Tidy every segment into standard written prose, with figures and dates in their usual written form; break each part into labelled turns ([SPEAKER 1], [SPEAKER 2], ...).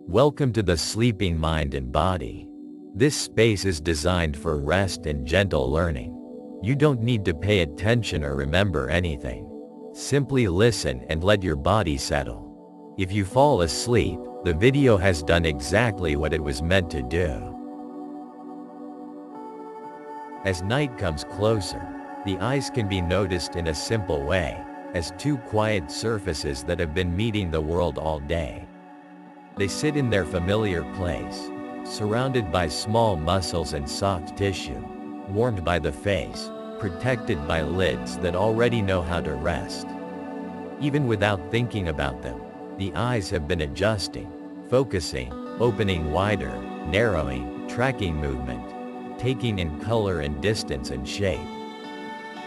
[SPEAKER 1] Welcome to the sleeping mind and body. This space is designed for rest and gentle learning. You don't need to pay attention or remember anything. Simply listen and let your body settle. If you fall asleep, the video has done exactly what it was meant to do. As night comes closer, the eyes can be noticed in a simple way, as two quiet surfaces that have been meeting the world all day. They sit in their familiar place, surrounded by small muscles and soft tissue, warmed by the face, protected by lids that already know how to rest. Even without thinking about them, the eyes have been adjusting, focusing, opening wider, narrowing, tracking movement, taking in color and distance and shape.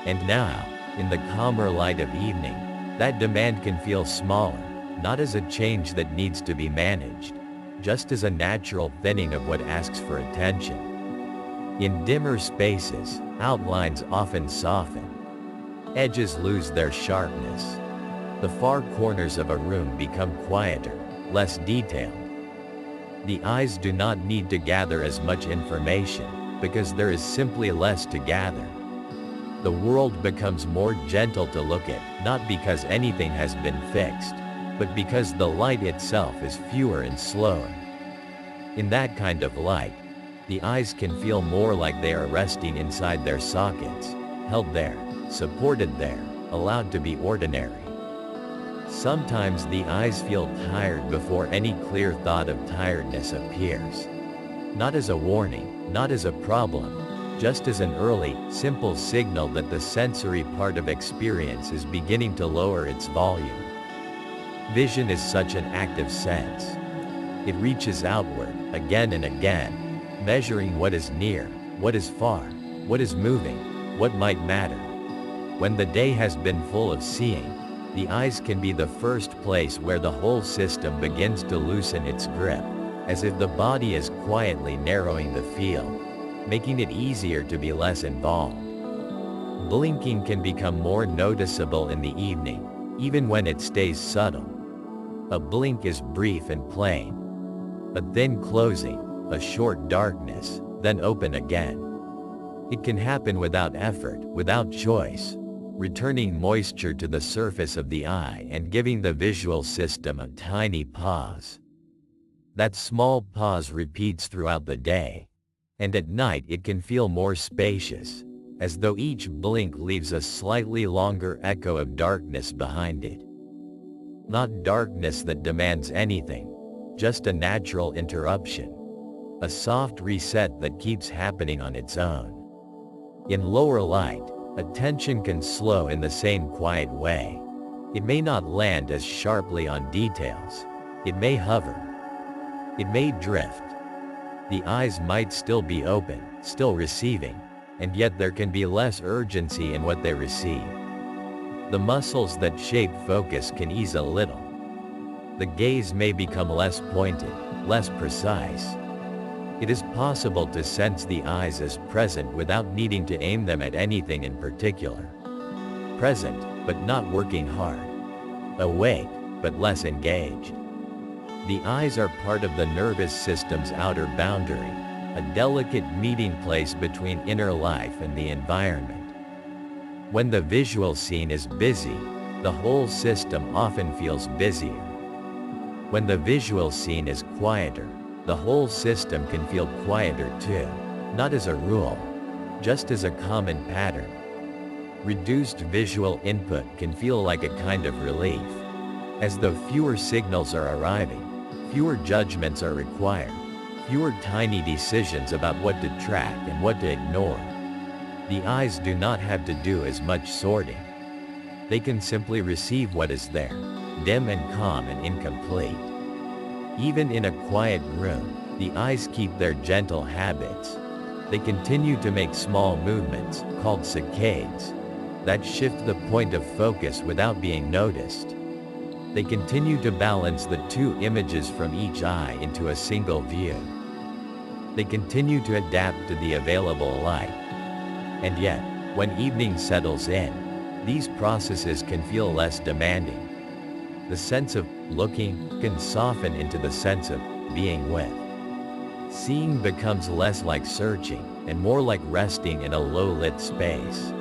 [SPEAKER 1] And now, in the calmer light of evening, that demand can feel smaller, not as a change that needs to be managed, just as a natural thinning of what asks for attention. In dimmer spaces, outlines often soften. Edges lose their sharpness. The far corners of a room become quieter, less detailed. The eyes do not need to gather as much information, because there is simply less to gather. The world becomes more gentle to look at, not because anything has been fixed, but because the light itself is fewer and slower. In that kind of light, the eyes can feel more like they are resting inside their sockets, held there, supported there, allowed to be ordinary. Sometimes the eyes feel tired before any clear thought of tiredness appears. Not as a warning, not as a problem, just as an early, simple signal that the sensory part of experience is beginning to lower its volume. Vision is such an active sense. It reaches outward, again and again, measuring what is near, what is far, what is moving, what might matter. When the day has been full of seeing, the eyes can be the first place where the whole system begins to loosen its grip, as if the body is quietly narrowing the field, making it easier to be less involved. Blinking can become more noticeable in the evening, even when it stays subtle. A blink is brief and plain. A thin closing, a short darkness, then open again. It can happen without effort, without choice, returning moisture to the surface of the eye and giving the visual system a tiny pause. That small pause repeats throughout the day, and at night it can feel more spacious, as though each blink leaves a slightly longer echo of darkness behind it. Not darkness that demands anything, just a natural interruption. A soft reset that keeps happening on its own. In lower light, attention can slow in the same quiet way. It may not land as sharply on details. It may hover. It may drift. The eyes might still be open, still receiving, and yet there can be less urgency in what they receive. The muscles that shape focus can ease a little. The gaze may become less pointed, less precise. It is possible to sense the eyes as present without needing to aim them at anything in particular. Present, but not working hard. Awake, but less engaged. The eyes are part of the nervous system's outer boundary, a delicate meeting place between inner life and the environment. When the visual scene is busy, the whole system often feels busier. When the visual scene is quieter, the whole system can feel quieter too, not as a rule, just as a common pattern. Reduced visual input can feel like a kind of relief, as though fewer signals are arriving, fewer judgments are required, fewer tiny decisions about what to track and what to ignore. The eyes do not have to do as much sorting. They can simply receive what is there, dim and calm and incomplete. Even in a quiet room, the eyes keep their gentle habits. They continue to make small movements, called saccades, that shift the point of focus without being noticed. They continue to balance the two images from each eye into a single view. They continue to adapt to the available light. And yet, when evening settles in, these processes can feel less demanding. The sense of looking can soften into the sense of being with. Seeing becomes less like searching, and more like resting in a low-lit space.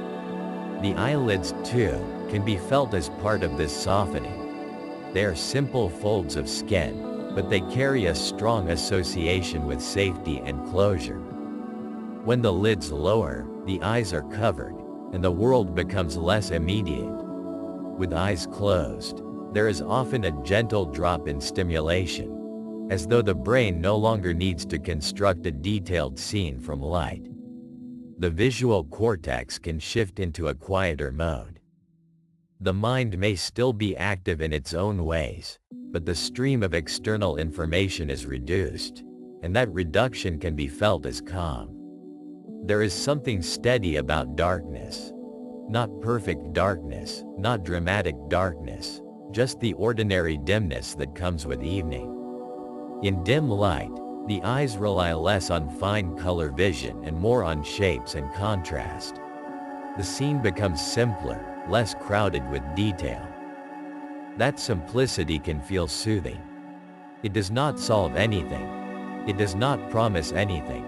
[SPEAKER 1] The eyelids, too, can be felt as part of this softening. They are simple folds of skin, but they carry a strong association with safety and closure. When the lids lower, the eyes are covered, and the world becomes less immediate. With eyes closed, there is often a gentle drop in stimulation, as though the brain no longer needs to construct a detailed scene from light. The visual cortex can shift into a quieter mode. The mind may still be active in its own ways, but the stream of external information is reduced, and that reduction can be felt as calm. There is something steady about darkness. Not perfect darkness, not dramatic darkness, just the ordinary dimness that comes with evening. In dim light, the eyes rely less on fine color vision and more on shapes and contrast. The scene becomes simpler, less crowded with detail. That simplicity can feel soothing. It does not solve anything. It does not promise anything.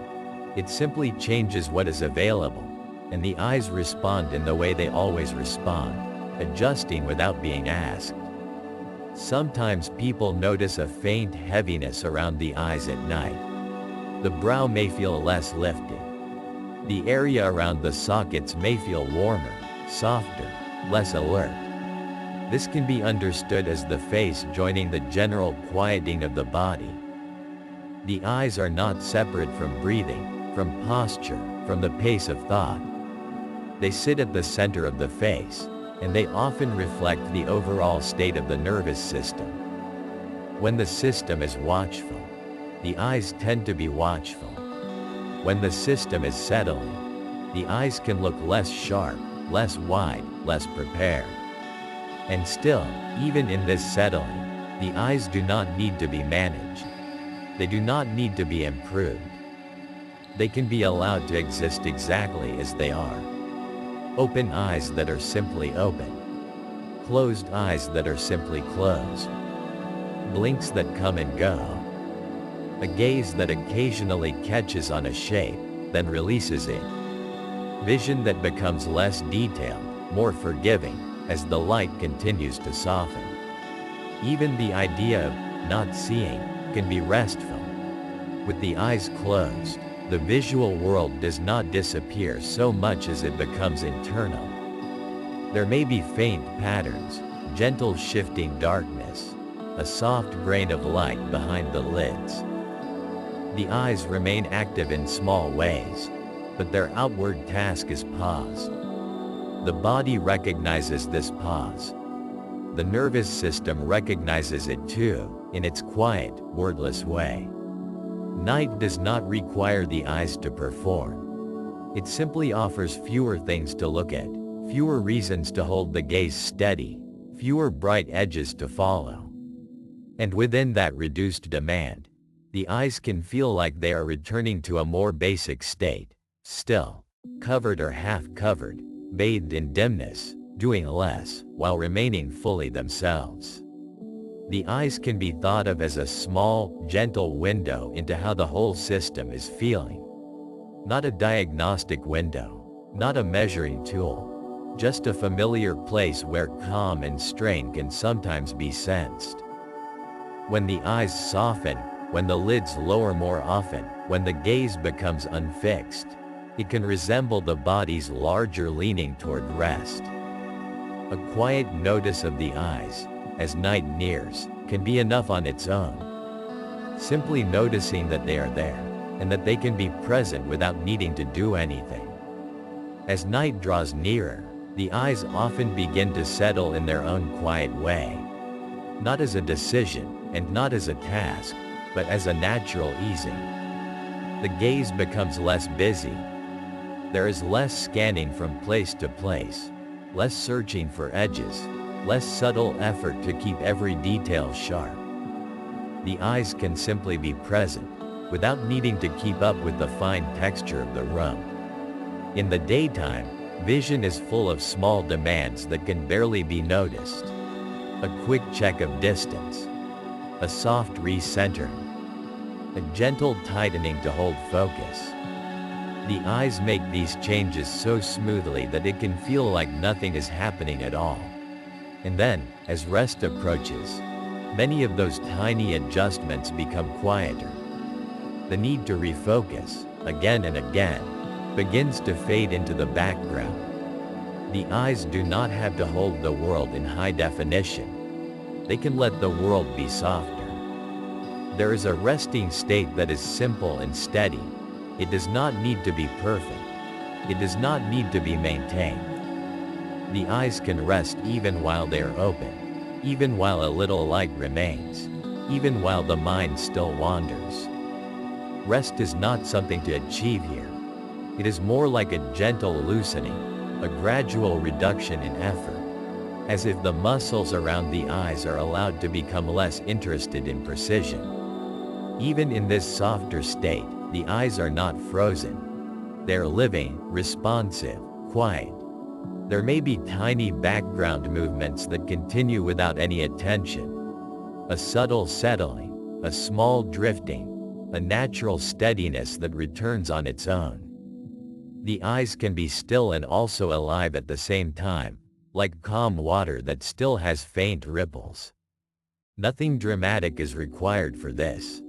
[SPEAKER 1] It simply changes what is available, and the eyes respond in the way they always respond, adjusting without being asked. Sometimes people notice a faint heaviness around the eyes at night. The brow may feel less lifted. The area around the sockets may feel warmer, softer, less alert. This can be understood as the face joining the general quieting of the body. The eyes are not separate from breathing, from posture, from the pace of thought. They sit at the center of the face, and they often reflect the overall state of the nervous system. When the system is watchful, the eyes tend to be watchful. When the system is settling, the eyes can look less sharp, less wide, less prepared. And still, even in this settling, the eyes do not need to be managed. They do not need to be improved. They can be allowed to exist exactly as they are. Open eyes that are simply open. Closed eyes that are simply closed. Blinks that come and go. A gaze that occasionally catches on a shape, then releases it. Vision that becomes less detailed, more forgiving, as the light continues to soften. Even the idea of not seeing can be restful. With the eyes closed, the visual world does not disappear so much as it becomes internal. There may be faint patterns, gentle shifting darkness, a soft grain of light behind the lids. The eyes remain active in small ways, but their outward task is pause. The body recognizes this pause. The nervous system recognizes it too, in its quiet, wordless way. Night does not require the eyes to perform. It simply offers fewer things to look at, fewer reasons to hold the gaze steady, fewer bright edges to follow. And within that reduced demand, the eyes can feel like they are returning to a more basic state, still, covered or half-covered, bathed in dimness, doing less, while remaining fully themselves. The eyes can be thought of as a small, gentle window into how the whole system is feeling. Not a diagnostic window, not a measuring tool, just a familiar place where calm and strain can sometimes be sensed. When the eyes soften, when the lids lower more often, when the gaze becomes unfixed, it can resemble the body's larger leaning toward rest. A quiet notice of the eyes, as night nears, can be enough on its own. Simply noticing that they are there, and that they can be present without needing to do anything. As night draws nearer, the eyes often begin to settle in their own quiet way. Not as a decision, and not as a task, but as a natural easing. The gaze becomes less busy. There is less scanning from place to place, less searching for edges, less subtle effort to keep every detail sharp. The eyes can simply be present, without needing to keep up with the fine texture of the room. In the daytime, vision is full of small demands that can barely be noticed. A quick check of distance. A soft recentering. a gentle tightening to hold focus. The eyes make these changes so smoothly that it can feel like nothing is happening at all. And then, as rest approaches, many of those tiny adjustments become quieter. The need to refocus, again and again, begins to fade into the background. The eyes do not have to hold the world in high definition. They can let the world be softer. There is a resting state that is simple and steady. It does not need to be perfect. It does not need to be maintained. The eyes can rest even while they are open, even while a little light remains, even while the mind still wanders. Rest is not something to achieve here. It is more like a gentle loosening, a gradual reduction in effort, as if the muscles around the eyes are allowed to become less interested in precision. Even in this softer state, the eyes are not frozen. They're living, responsive, quiet. There may be tiny background movements that continue without any attention. A subtle settling, a small drifting, a natural steadiness that returns on its own. The eyes can be still and also alive at the same time, like calm water that still has faint ripples. Nothing dramatic is required for this.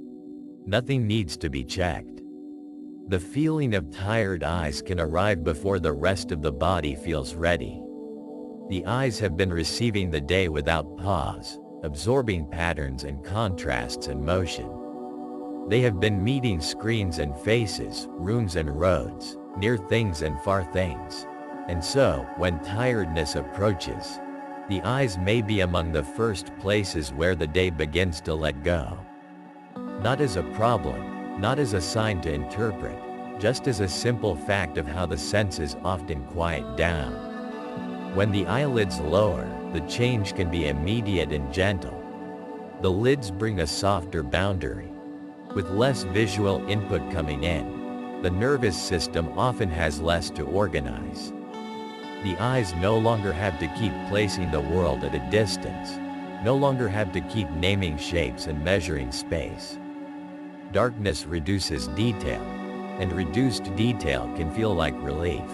[SPEAKER 1] Nothing needs to be checked. The feeling of tired eyes can arrive before the rest of the body feels ready. The eyes have been receiving the day without pause, absorbing patterns and contrasts and motion. They have been meeting screens and faces, rooms and roads, near things and far things. And so, when tiredness approaches, the eyes may be among the first places where the day begins to let go. Not as a problem, not as a sign to interpret, just as a simple fact of how the senses often quiet down. When the eyelids lower, the change can be immediate and gentle. The lids bring a softer boundary. With less visual input coming in, the nervous system often has less to organize. The eyes no longer have to keep placing the world at a distance, no longer have to keep naming shapes and measuring space. Darkness reduces detail, and reduced detail can feel like relief.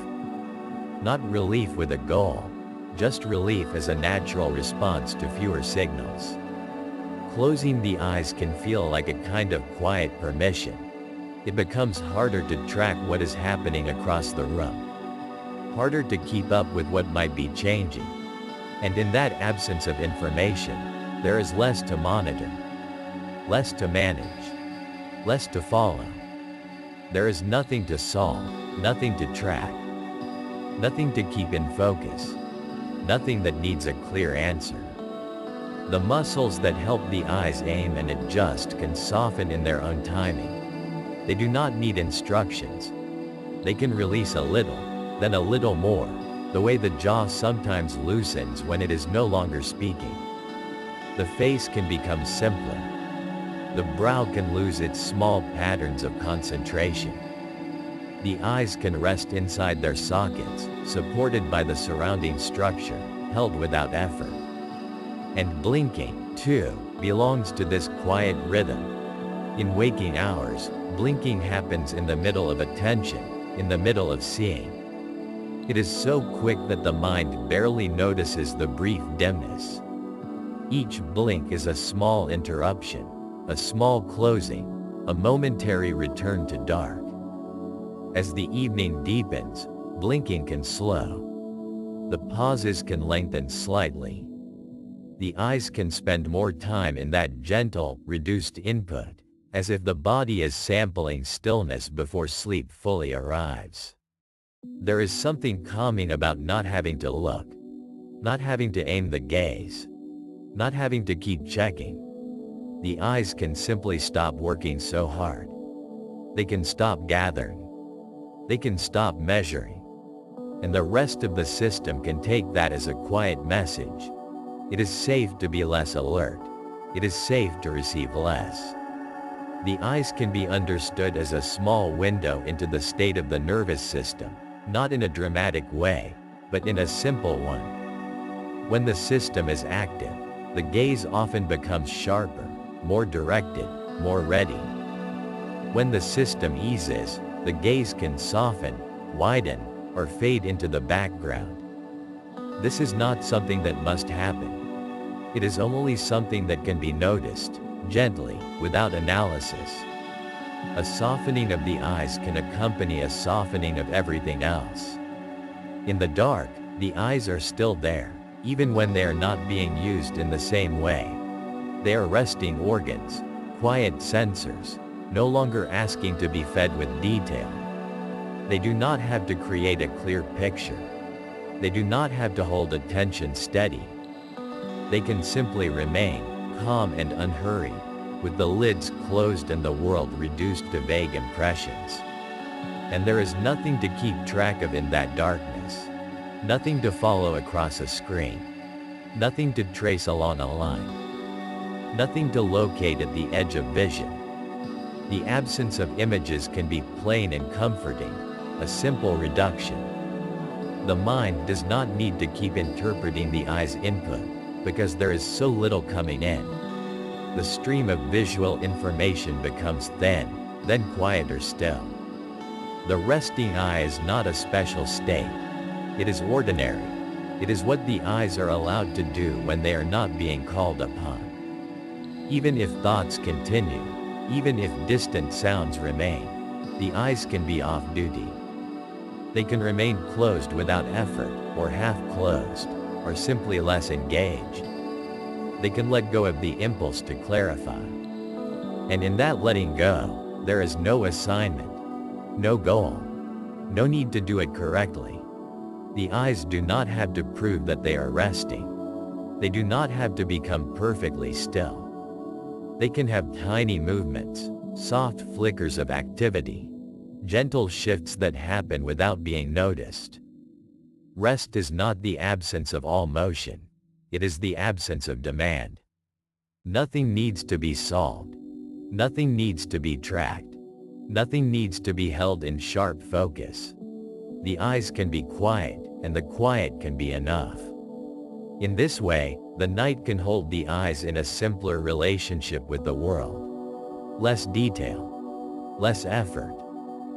[SPEAKER 1] Not relief with a goal, just relief as a natural response to fewer signals. Closing the eyes can feel like a kind of quiet permission. It becomes harder to track what is happening across the room. Harder to keep up with what might be changing. And in that absence of information, there is less to monitor, less to manage, less to follow. There is nothing to solve, nothing to track, nothing to keep in focus, nothing that needs a clear answer. The muscles that help the eyes aim and adjust can soften in their own timing. They do not need instructions. They can release a little, then a little more, the way the jaw sometimes loosens when it is no longer speaking. The face can become simpler. The brow can lose its small patterns of concentration. The eyes can rest inside their sockets, supported by the surrounding structure, held without effort. And blinking, too, belongs to this quiet rhythm. In waking hours, blinking happens in the middle of attention, in the middle of seeing. It is so quick that the mind barely notices the brief dimness. Each blink is a small interruption, a small closing, a momentary return to dark. As the evening deepens, blinking can slow. The pauses can lengthen slightly. The eyes can spend more time in that gentle, reduced input, as if the body is sampling stillness before sleep fully arrives. There is something calming about not having to look, not having to aim the gaze, not having to keep checking. The eyes can simply stop working so hard. They can stop gathering. They can stop measuring. And the rest of the system can take that as a quiet message. It is safe to be less alert. It is safe to receive less. The eyes can be understood as a small window into the state of the nervous system, not in a dramatic way, but in a simple one. When the system is active, the gaze often becomes sharper, more directed, more ready. When the system eases, the gaze can soften, widen, or fade into the background. This is not something that must happen. It is only something that can be noticed, gently, without analysis. A softening of the eyes can accompany a softening of everything else. In the dark, the eyes are still there, even when they are not being used in the same way. They are resting organs, quiet sensors, no longer asking to be fed with detail. They do not have to create a clear picture. They do not have to hold attention steady. They can simply remain, calm and unhurried, with the lids closed and the world reduced to vague impressions. And there is nothing to keep track of in that darkness. Nothing to follow across a screen. Nothing to trace along a line. Nothing to locate at the edge of vision. The absence of images can be plain and comforting, a simple reduction. The mind does not need to keep interpreting the eye's input, because there is so little coming in. The stream of visual information becomes thin, then quieter still. The resting eye is not a special state. It is ordinary. It is what the eyes are allowed to do when they are not being called upon. Even if thoughts continue, even if distant sounds remain, the eyes can be off duty. They can remain closed without effort, or half closed, or simply less engaged. They can let go of the impulse to clarify. And in that letting go, there is no assignment, no goal, no need to do it correctly. The eyes do not have to prove that they are resting. They do not have to become perfectly still. They can have tiny movements, soft flickers of activity, gentle shifts that happen without being noticed. Rest is not the absence of all motion. It is the absence of demand. Nothing needs to be solved. Nothing needs to be tracked. Nothing needs to be held in sharp focus. The eyes can be quiet, and the quiet can be enough. In this way, the night can hold the eyes in a simpler relationship with the world. Less detail, less effort,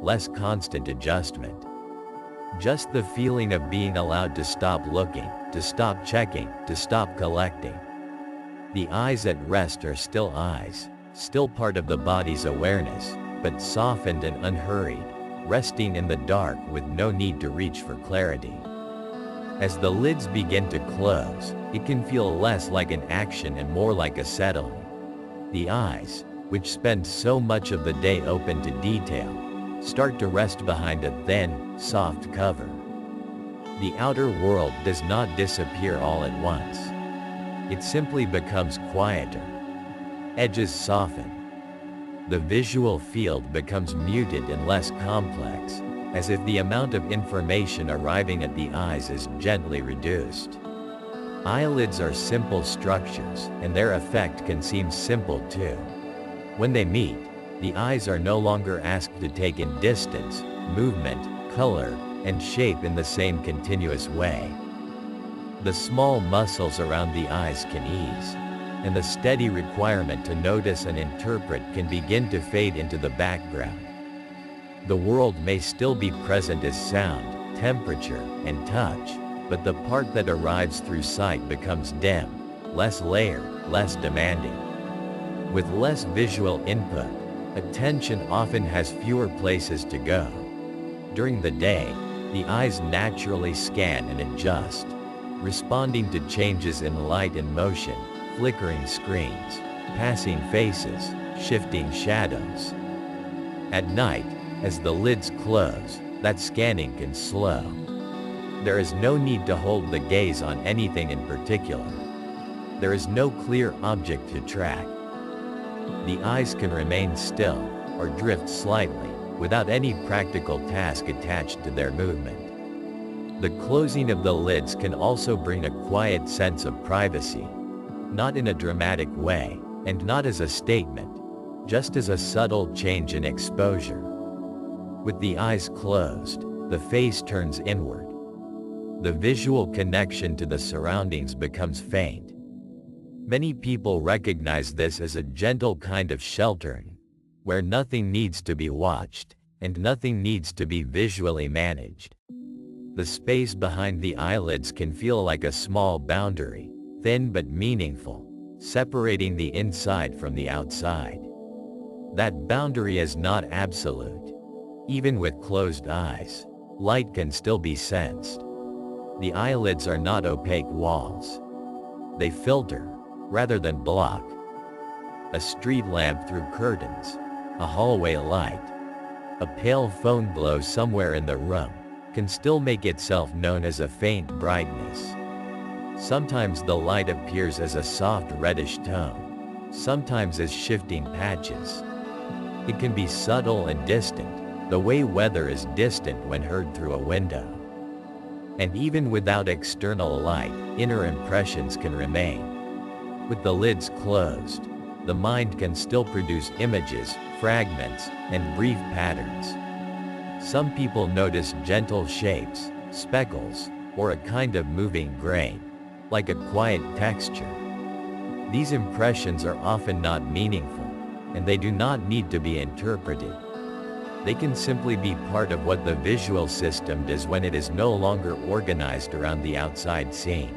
[SPEAKER 1] less constant adjustment. Just the feeling of being allowed to stop looking, to stop checking, to stop collecting. The eyes at rest are still eyes, still part of the body's awareness, but softened and unhurried, resting in the dark with no need to reach for clarity. As the lids begin to close, it can feel less like an action and more like a settling. The eyes, which spend so much of the day open to detail, start to rest behind a thin, soft cover. The outer world does not disappear all at once. It simply becomes quieter. Edges soften. The visual field becomes muted and less complex, as if the amount of information arriving at the eyes is gently reduced. Eyelids are simple structures, and their effect can seem simple too. When they meet, the eyes are no longer asked to take in distance, movement, color, and shape in the same continuous way. The small muscles around the eyes can ease, and the steady requirement to notice and interpret can begin to fade into the background. The world may still be present as sound, temperature, and touch, but the part that arrives through sight becomes dim, less layered, less demanding. With less visual input, attention often has fewer places to go. During the day, the eyes naturally scan and adjust, responding to changes in light and motion, flickering screens, passing faces, shifting shadows. At night, as the lids close, that scanning can slow. There is no need to hold the gaze on anything in particular. There is no clear object to track. The eyes can remain still, or drift slightly, without any practical task attached to their movement. The closing of the lids can also bring a quiet sense of privacy, not in a dramatic way, and not as a statement, just as a subtle change in exposure. With the eyes closed, the face turns inward. The visual connection to the surroundings becomes faint. Many people recognize this as a gentle kind of sheltering. where nothing needs to be watched, and nothing needs to be visually managed. The space behind the eyelids can feel like a small boundary, thin but meaningful, separating the inside from the outside. That boundary is not absolute. Even with closed eyes, light can still be sensed. The eyelids are not opaque walls. They filter, rather than block. A street lamp through curtains, a hallway light, a pale phone glow somewhere in the room, can still make itself known as a faint brightness. Sometimes the light appears as a soft reddish tone, sometimes as shifting patches. It can be subtle and distant, the way weather is distant when heard through a window. And even without external light, inner impressions can remain. With the lids closed, the mind can still produce images, fragments, and brief patterns. Some people notice gentle shapes, speckles, or a kind of moving grain, like a quiet texture. These impressions are often not meaningful, and they do not need to be interpreted. They can simply be part of what the visual system does when it is no longer organized around the outside scene.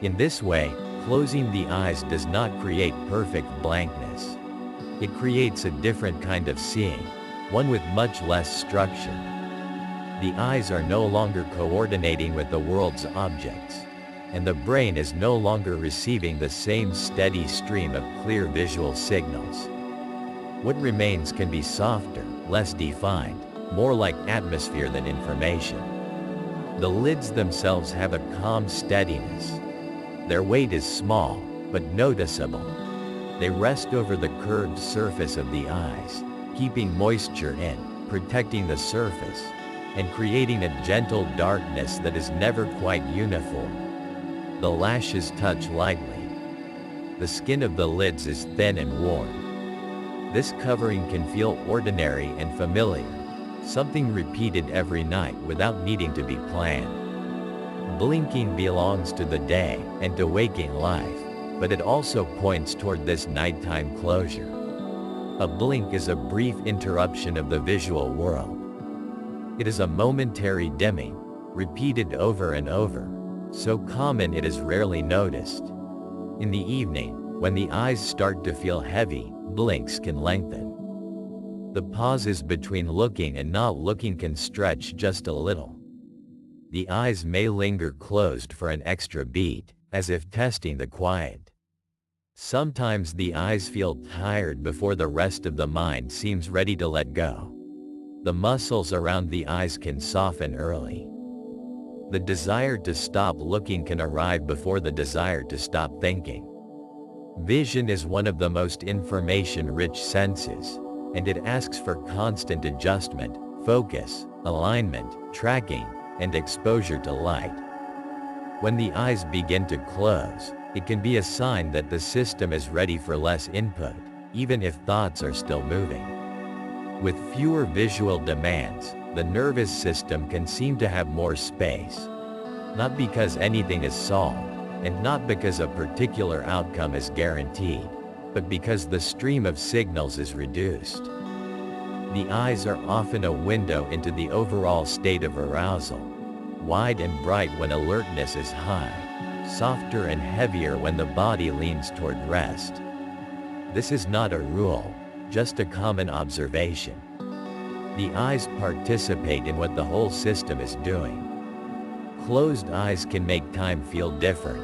[SPEAKER 1] In this way, closing the eyes does not create perfect blankness. It creates a different kind of seeing, one with much less structure. The eyes are no longer coordinating with the world's objects, and the brain is no longer receiving the same steady stream of clear visual signals. What remains can be softer, less defined, more like atmosphere than information. The lids themselves have a calm steadiness. Their weight is small, but noticeable. They rest over the curved surface of the eyes, keeping moisture in, protecting the surface, and creating a gentle darkness that is never quite uniform. The lashes touch lightly. The skin of the lids is thin and warm. This covering can feel ordinary and familiar, something repeated every night without needing to be planned. Blinking belongs to the day and to waking life, but it also points toward this nighttime closure. A blink is a brief interruption of the visual world. It is a momentary dimming, repeated over and over, so common it is rarely noticed. In the evening, when the eyes start to feel heavy, blinks can lengthen. The pauses between looking and not looking can stretch just a little. The eyes may linger closed for an extra beat, as if testing the quiet. Sometimes the eyes feel tired before the rest of the mind seems ready to let go. The muscles around the eyes can soften early. The desire to stop looking can arrive before the desire to stop thinking. Vision is one of the most information-rich senses, and it asks for constant adjustment, focus, alignment, tracking, and exposure to light. When the eyes begin to close, it can be a sign that the system is ready for less input, even if thoughts are still moving. With fewer visual demands, the nervous system can seem to have more space. Not because anything is solved, and not because a particular outcome is guaranteed, but because the stream of signals is reduced. The eyes are often a window into the overall state of arousal, wide and bright when alertness is high, softer and heavier when the body leans toward rest. This is not a rule, just a common observation. The eyes participate in what the whole system is doing. Closed eyes can make time feel different.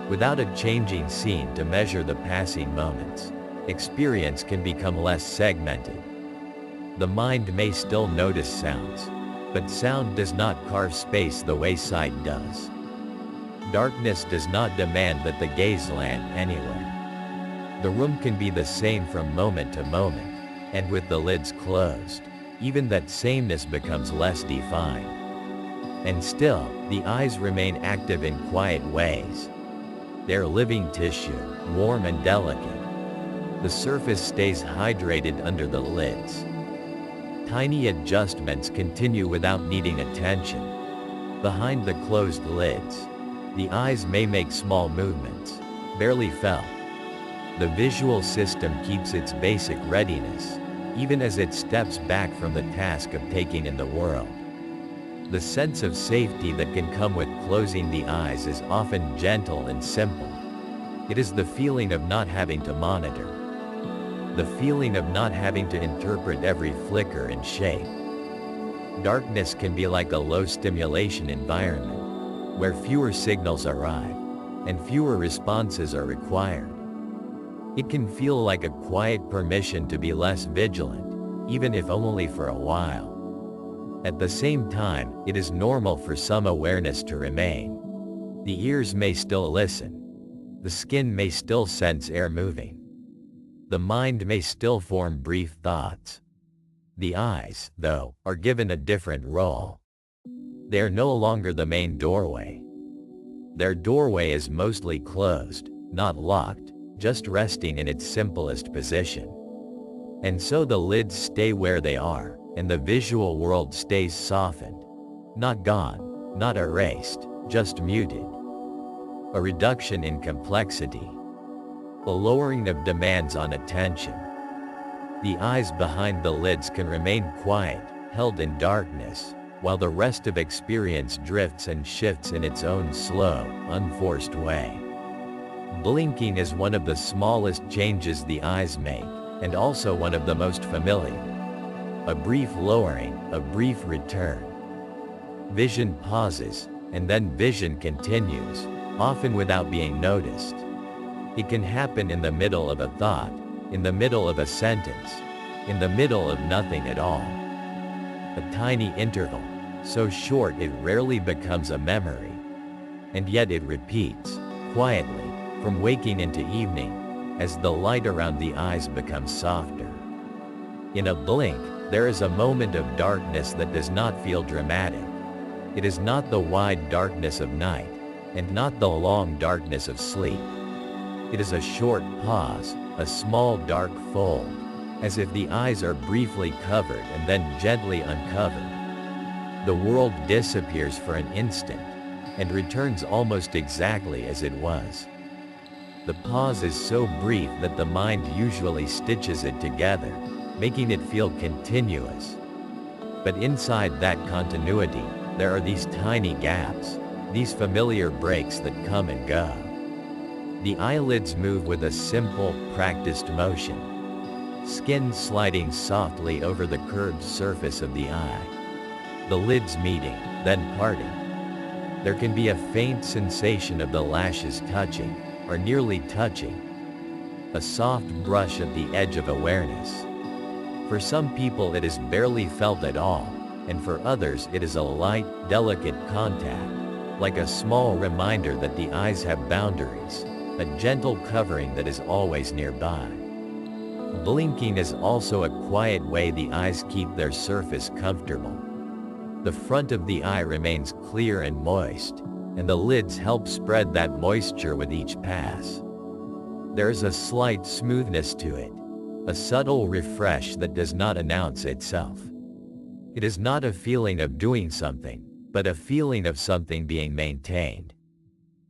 [SPEAKER 1] Without a changing scene to measure the passing moments, experience can become less segmented. The mind may still notice sounds, but sound does not carve space the way sight does. Darkness does not demand that the gaze land anywhere. The room can be the same from moment to moment, and with the lids closed, even that sameness becomes less defined. And still, the eyes remain active in quiet ways. They're living tissue, warm and delicate. The surface stays hydrated under the lids. Tiny adjustments continue without needing attention. Behind the closed lids, the eyes may make small movements, barely felt. The visual system keeps its basic readiness, even as it steps back from the task of taking in the world. The sense of safety that can come with closing the eyes is often gentle and simple. It is the feeling of not having to monitor. The feeling of not having to interpret every flicker and shape. Darkness can be like a low stimulation environment, where fewer signals arrive, and fewer responses are required. It can feel like a quiet permission to be less vigilant, even if only for a while. At the same time, it is normal for some awareness to remain. The ears may still listen. The skin may still sense air moving. The mind may still form brief thoughts. The eyes, though, are given a different role. They are no longer the main doorway. Their doorway is mostly closed, not locked, just resting in its simplest position. And so the lids stay where they are, and the visual world stays softened. Not gone, not erased, just muted. A reduction in complexity. A lowering of demands on attention. The eyes behind the lids can remain quiet, held in darkness, while the rest of experience drifts and shifts in its own slow, unforced way. Blinking is one of the smallest changes the eyes make, and also one of the most familiar. A brief lowering, a brief return. Vision pauses, and then vision continues, often without being noticed. It can happen in the middle of a thought, in the middle of a sentence, in the middle of nothing at all. A tiny interval, so short it rarely becomes a memory. And yet it repeats, quietly, from waking into evening, as the light around the eyes becomes softer. In a blink, there is a moment of darkness that does not feel dramatic. It is not the wide darkness of night, and not the long darkness of sleep. It is a short pause, a small dark fold, as if the eyes are briefly covered and then gently uncovered. The world disappears for an instant, and returns almost exactly as it was. The pause is so brief that the mind usually stitches it together, making it feel continuous. But inside that continuity, there are these tiny gaps, these familiar breaks that come and go. The eyelids move with a simple, practiced motion. Skin sliding softly over the curved surface of the eye. The lids meeting, then parting. There can be a faint sensation of the lashes touching, or nearly touching. A soft brush at the edge of awareness. For some people it is barely felt at all, and for others it is a light, delicate contact, like a small reminder that the eyes have boundaries, a gentle covering that is always nearby. Blinking is also a quiet way the eyes keep their surface comfortable. The front of the eye remains clear and moist, and the lids help spread that moisture with each pass. There is a slight smoothness to it, a subtle refresh that does not announce itself. It is not a feeling of doing something, but a feeling of something being maintained.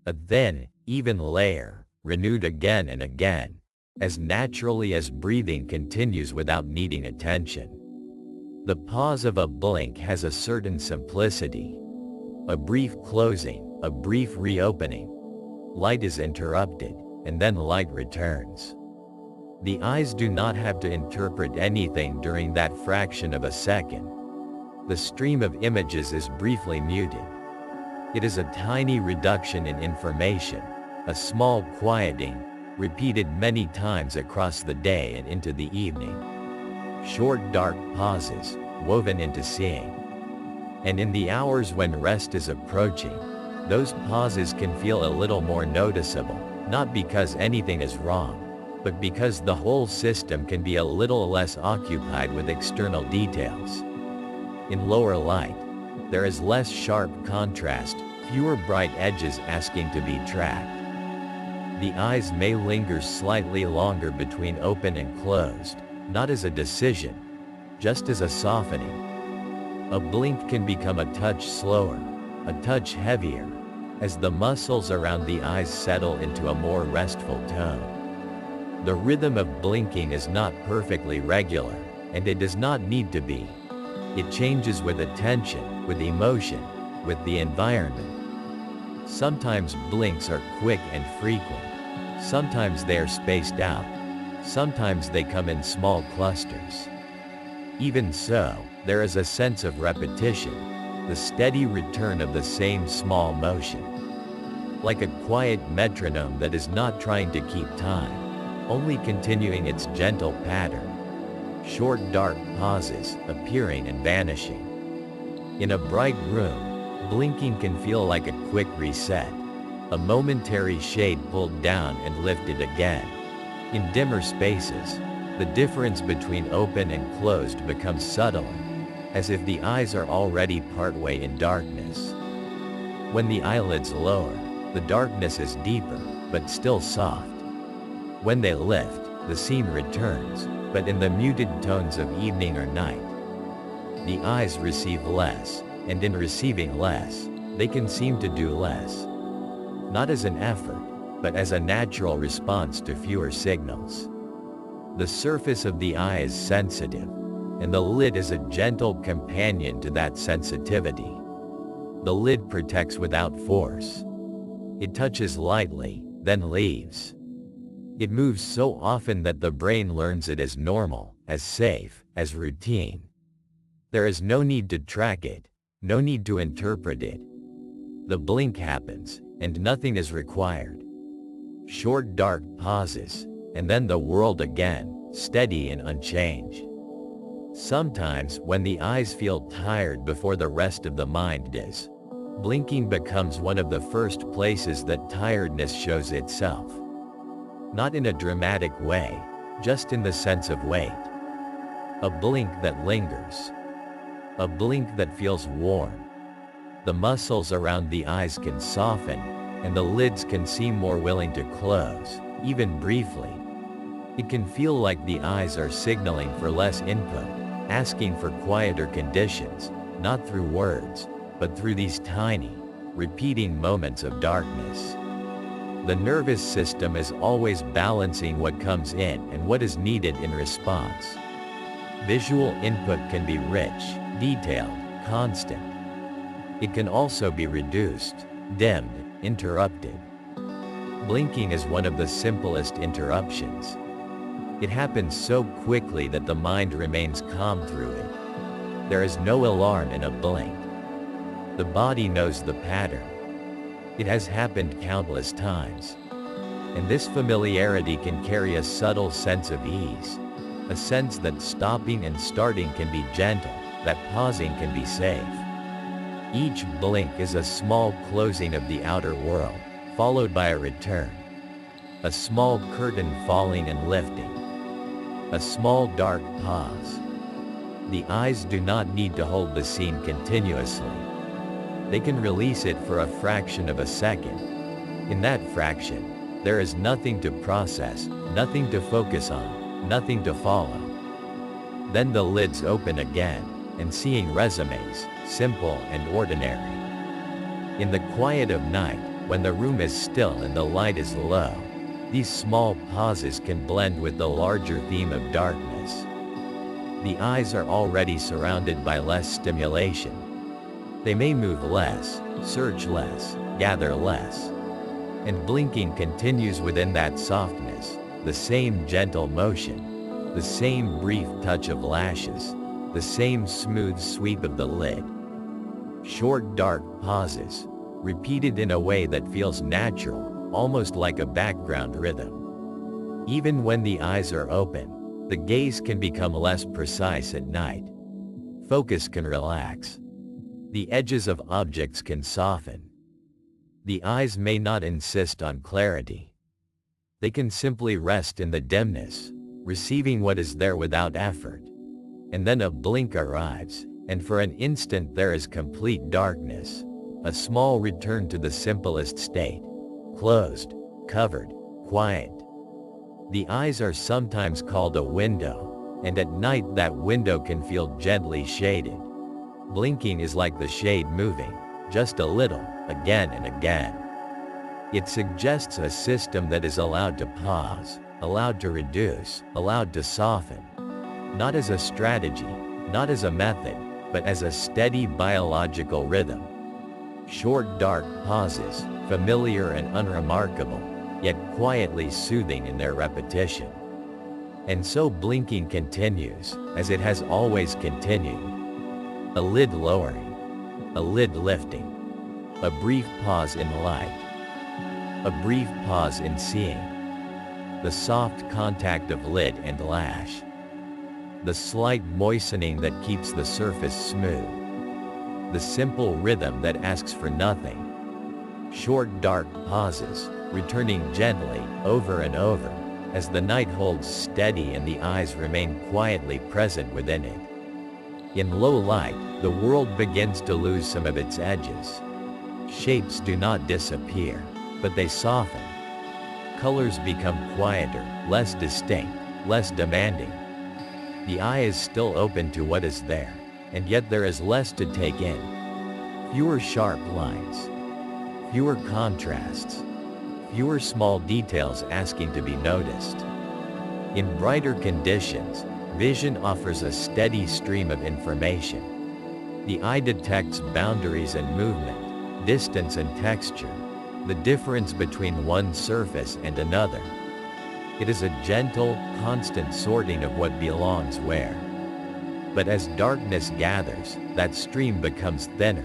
[SPEAKER 1] A thin, even layer, renewed again and again, as naturally as breathing continues without needing attention. The pause of a blink has a certain simplicity. A brief closing, a brief reopening. Light is interrupted, and then light returns. The eyes do not have to interpret anything during that fraction of a second. The stream of images is briefly muted. It is a tiny reduction in information, a small quieting, repeated many times across the day and into the evening. Short dark pauses, woven into seeing. And in the hours when rest is approaching, those pauses can feel a little more noticeable, not because anything is wrong, but because the whole system can be a little less occupied with external details. In lower light, there is less sharp contrast, fewer bright edges asking to be tracked. The eyes may linger slightly longer between open and closed, not as a decision, just as a softening. A blink can become a touch slower, a touch heavier, as the muscles around the eyes settle into a more restful tone. The rhythm of blinking is not perfectly regular, and it does not need to be. It changes with attention, with emotion, with the environment. Sometimes blinks are quick and frequent. Sometimes they are spaced out. Sometimes they come in small clusters. Even so, there is a sense of repetition, the steady return of the same small motion. Like a quiet metronome that is not trying to keep time, only continuing its gentle pattern. Short dark pauses, appearing and vanishing. In a bright room, blinking can feel like a quick reset, a momentary shade pulled down and lifted again. In dimmer spaces, the difference between open and closed becomes subtler, as if the eyes are already partway in darkness. When the eyelids lower, the darkness is deeper, but still soft. When they lift, the scene returns, but in the muted tones of evening or night. The eyes receive less, and in receiving less, they can seem to do less. Not as an effort, but as a natural response to fewer signals. The surface of the eye is sensitive, and the lid is a gentle companion to that sensitivity. The lid protects without force. It touches lightly, then leaves. It moves so often that the brain learns it as normal, as safe, as routine. There is no need to track it, no need to interpret it. The blink happens, and nothing is required. Short dark pauses, and then the world again, steady and unchanged. Sometimes, when the eyes feel tired before the rest of the mind does, blinking becomes one of the first places that tiredness shows itself. Not in a dramatic way, just in the sense of weight. A blink that lingers. A blink that feels warm. The muscles around the eyes can soften, and the lids can seem more willing to close, even briefly. It can feel like the eyes are signaling for less input, asking for quieter conditions, not through words, but through these tiny, repeating moments of darkness. The nervous system is always balancing what comes in and what is needed in response. Visual input can be rich, detailed, constant. It can also be reduced, dimmed, interrupted. Blinking is one of the simplest interruptions. It happens so quickly that the mind remains calm through it. There is no alarm in a blink. The body knows the pattern. It has happened countless times. And this familiarity can carry a subtle sense of ease, a sense that stopping and starting can be gentle, that pausing can be safe. Each blink is a small closing of the outer world, followed by a return. A small curtain falling and lifting. A small dark pause. The eyes do not need to hold the scene continuously. They can release it for a fraction of a second. In that fraction, there is nothing to process, nothing to focus on, nothing to follow. Then the lids open again, and seeing resumes, simple and ordinary. In the quiet of night, when the room is still and the light is low, these small pauses can blend with the larger theme of darkness. The eyes are already surrounded by less stimulation. They may move less, search less, gather less. And blinking continues within that softness, the same gentle motion, the same brief touch of lashes, the same smooth sweep of the lid. Short dark pauses, repeated in a way that feels natural, almost like a background rhythm. Even when the eyes are open, the gaze can become less precise at night. Focus can relax. The edges of objects can soften. The eyes may not insist on clarity. They can simply rest in the dimness, receiving what is there without effort. And then a blink arrives, and for an instant there is complete darkness, a small return to the simplest state. Closed, covered, quiet. The eyes are sometimes called a window, and at night that window can feel gently shaded. Blinking is like the shade moving, just a little, again and again. It suggests a system that is allowed to pause, allowed to reduce, allowed to soften. Not as a strategy, not as a method, but as a steady biological rhythm. Short dark pauses, familiar and unremarkable, yet quietly soothing in their repetition. And so blinking continues, as it has always continued. A lid lowering, a lid lifting, a brief pause in light, a brief pause in seeing. The soft contact of lid and lash. The slight moistening that keeps the surface smooth. The simple rhythm that asks for nothing. Short dark pauses, returning gently, over and over, as the night holds steady and the eyes remain quietly present within it. In low light, the world begins to lose some of its edges. Shapes do not disappear, but they soften. Colors become quieter, less distinct, less demanding. The eye is still open to what is there, and yet there is less to take in. Fewer sharp lines, fewer contrasts, fewer small details asking to be noticed. In brighter conditions, vision offers a steady stream of information. The eye detects boundaries and movement, distance and texture, the difference between one surface and another. It is a gentle, constant sorting of what belongs where. But as darkness gathers, that stream becomes thinner.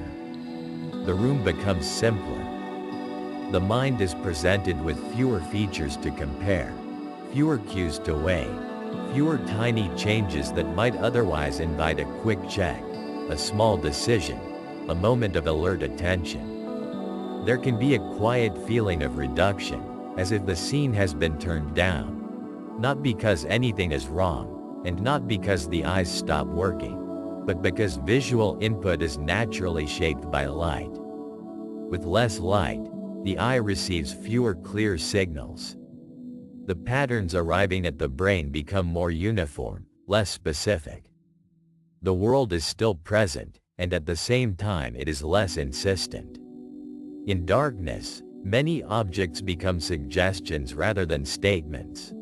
[SPEAKER 1] The room becomes simpler. The mind is presented with fewer features to compare, fewer cues to weigh, fewer tiny changes that might otherwise invite a quick check, a small decision, a moment of alert attention. There can be a quiet feeling of reduction, as if the scene has been turned down. Not because anything is wrong, and not because the eyes stop working, but because visual input is naturally shaped by light. With less light, the eye receives fewer clear signals. The patterns arriving at the brain become more uniform, less specific. The world is still present, and at the same time it is less insistent. In darkness, many objects become suggestions rather than statements.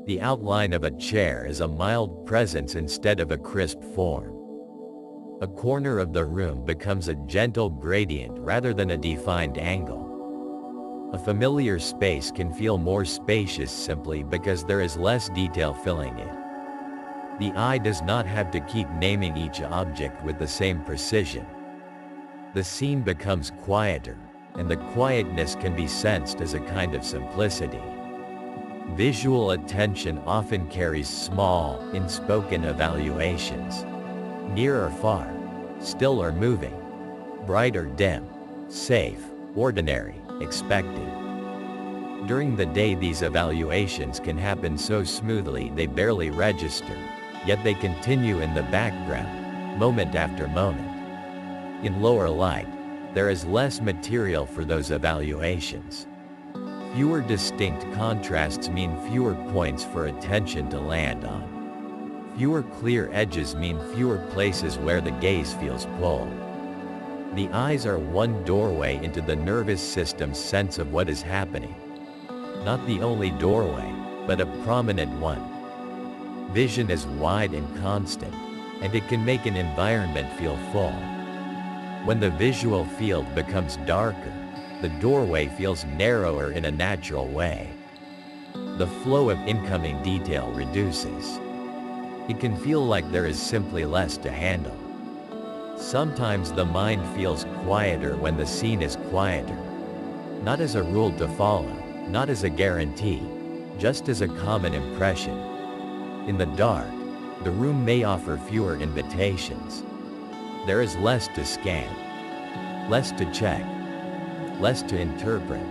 [SPEAKER 1] The outline of a chair is a mild presence instead of a crisp form. A corner of the room becomes a gentle gradient rather than a defined angle. A familiar space can feel more spacious simply because there is less detail filling it. The eye does not have to keep naming each object with the same precision. The scene becomes quieter, and the quietness can be sensed as a kind of simplicity. Visual attention often carries small, unspoken evaluations. Near or far, still or moving, bright or dim, safe, ordinary, expected. During the day these evaluations can happen so smoothly they barely register, yet they continue in the background, moment after moment. In lower light, there is less material for those evaluations. Fewer distinct contrasts mean fewer points for attention to land on. Fewer clear edges mean fewer places where the gaze feels pulled. The eyes are one doorway into the nervous system's sense of what is happening. Not the only doorway, but a prominent one. Vision is wide and constant, and it can make an environment feel full. When the visual field becomes darker, the doorway feels narrower in a natural way. The flow of incoming detail reduces. It can feel like there is simply less to handle. Sometimes the mind feels quieter when the scene is quieter. Not as a rule to follow, not as a guarantee, just as a common impression. In the dark, the room may offer fewer invitations. There is less to scan, less to check, less to interpret.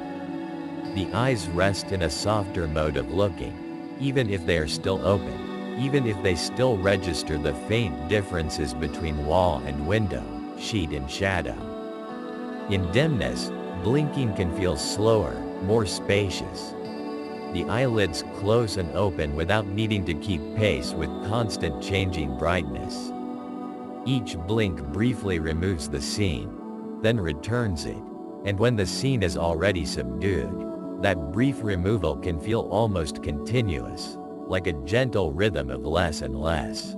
[SPEAKER 1] The eyes rest in a softer mode of looking, even if they are still open, even if they still register the faint differences between wall and window, sheet and shadow. In dimness, blinking can feel slower, more spacious. The eyelids close and open without needing to keep pace with constant changing brightness. Each blink briefly removes the scene, then returns it, and when the scene is already subdued, That brief removal can feel almost continuous, like a gentle rhythm of less and less.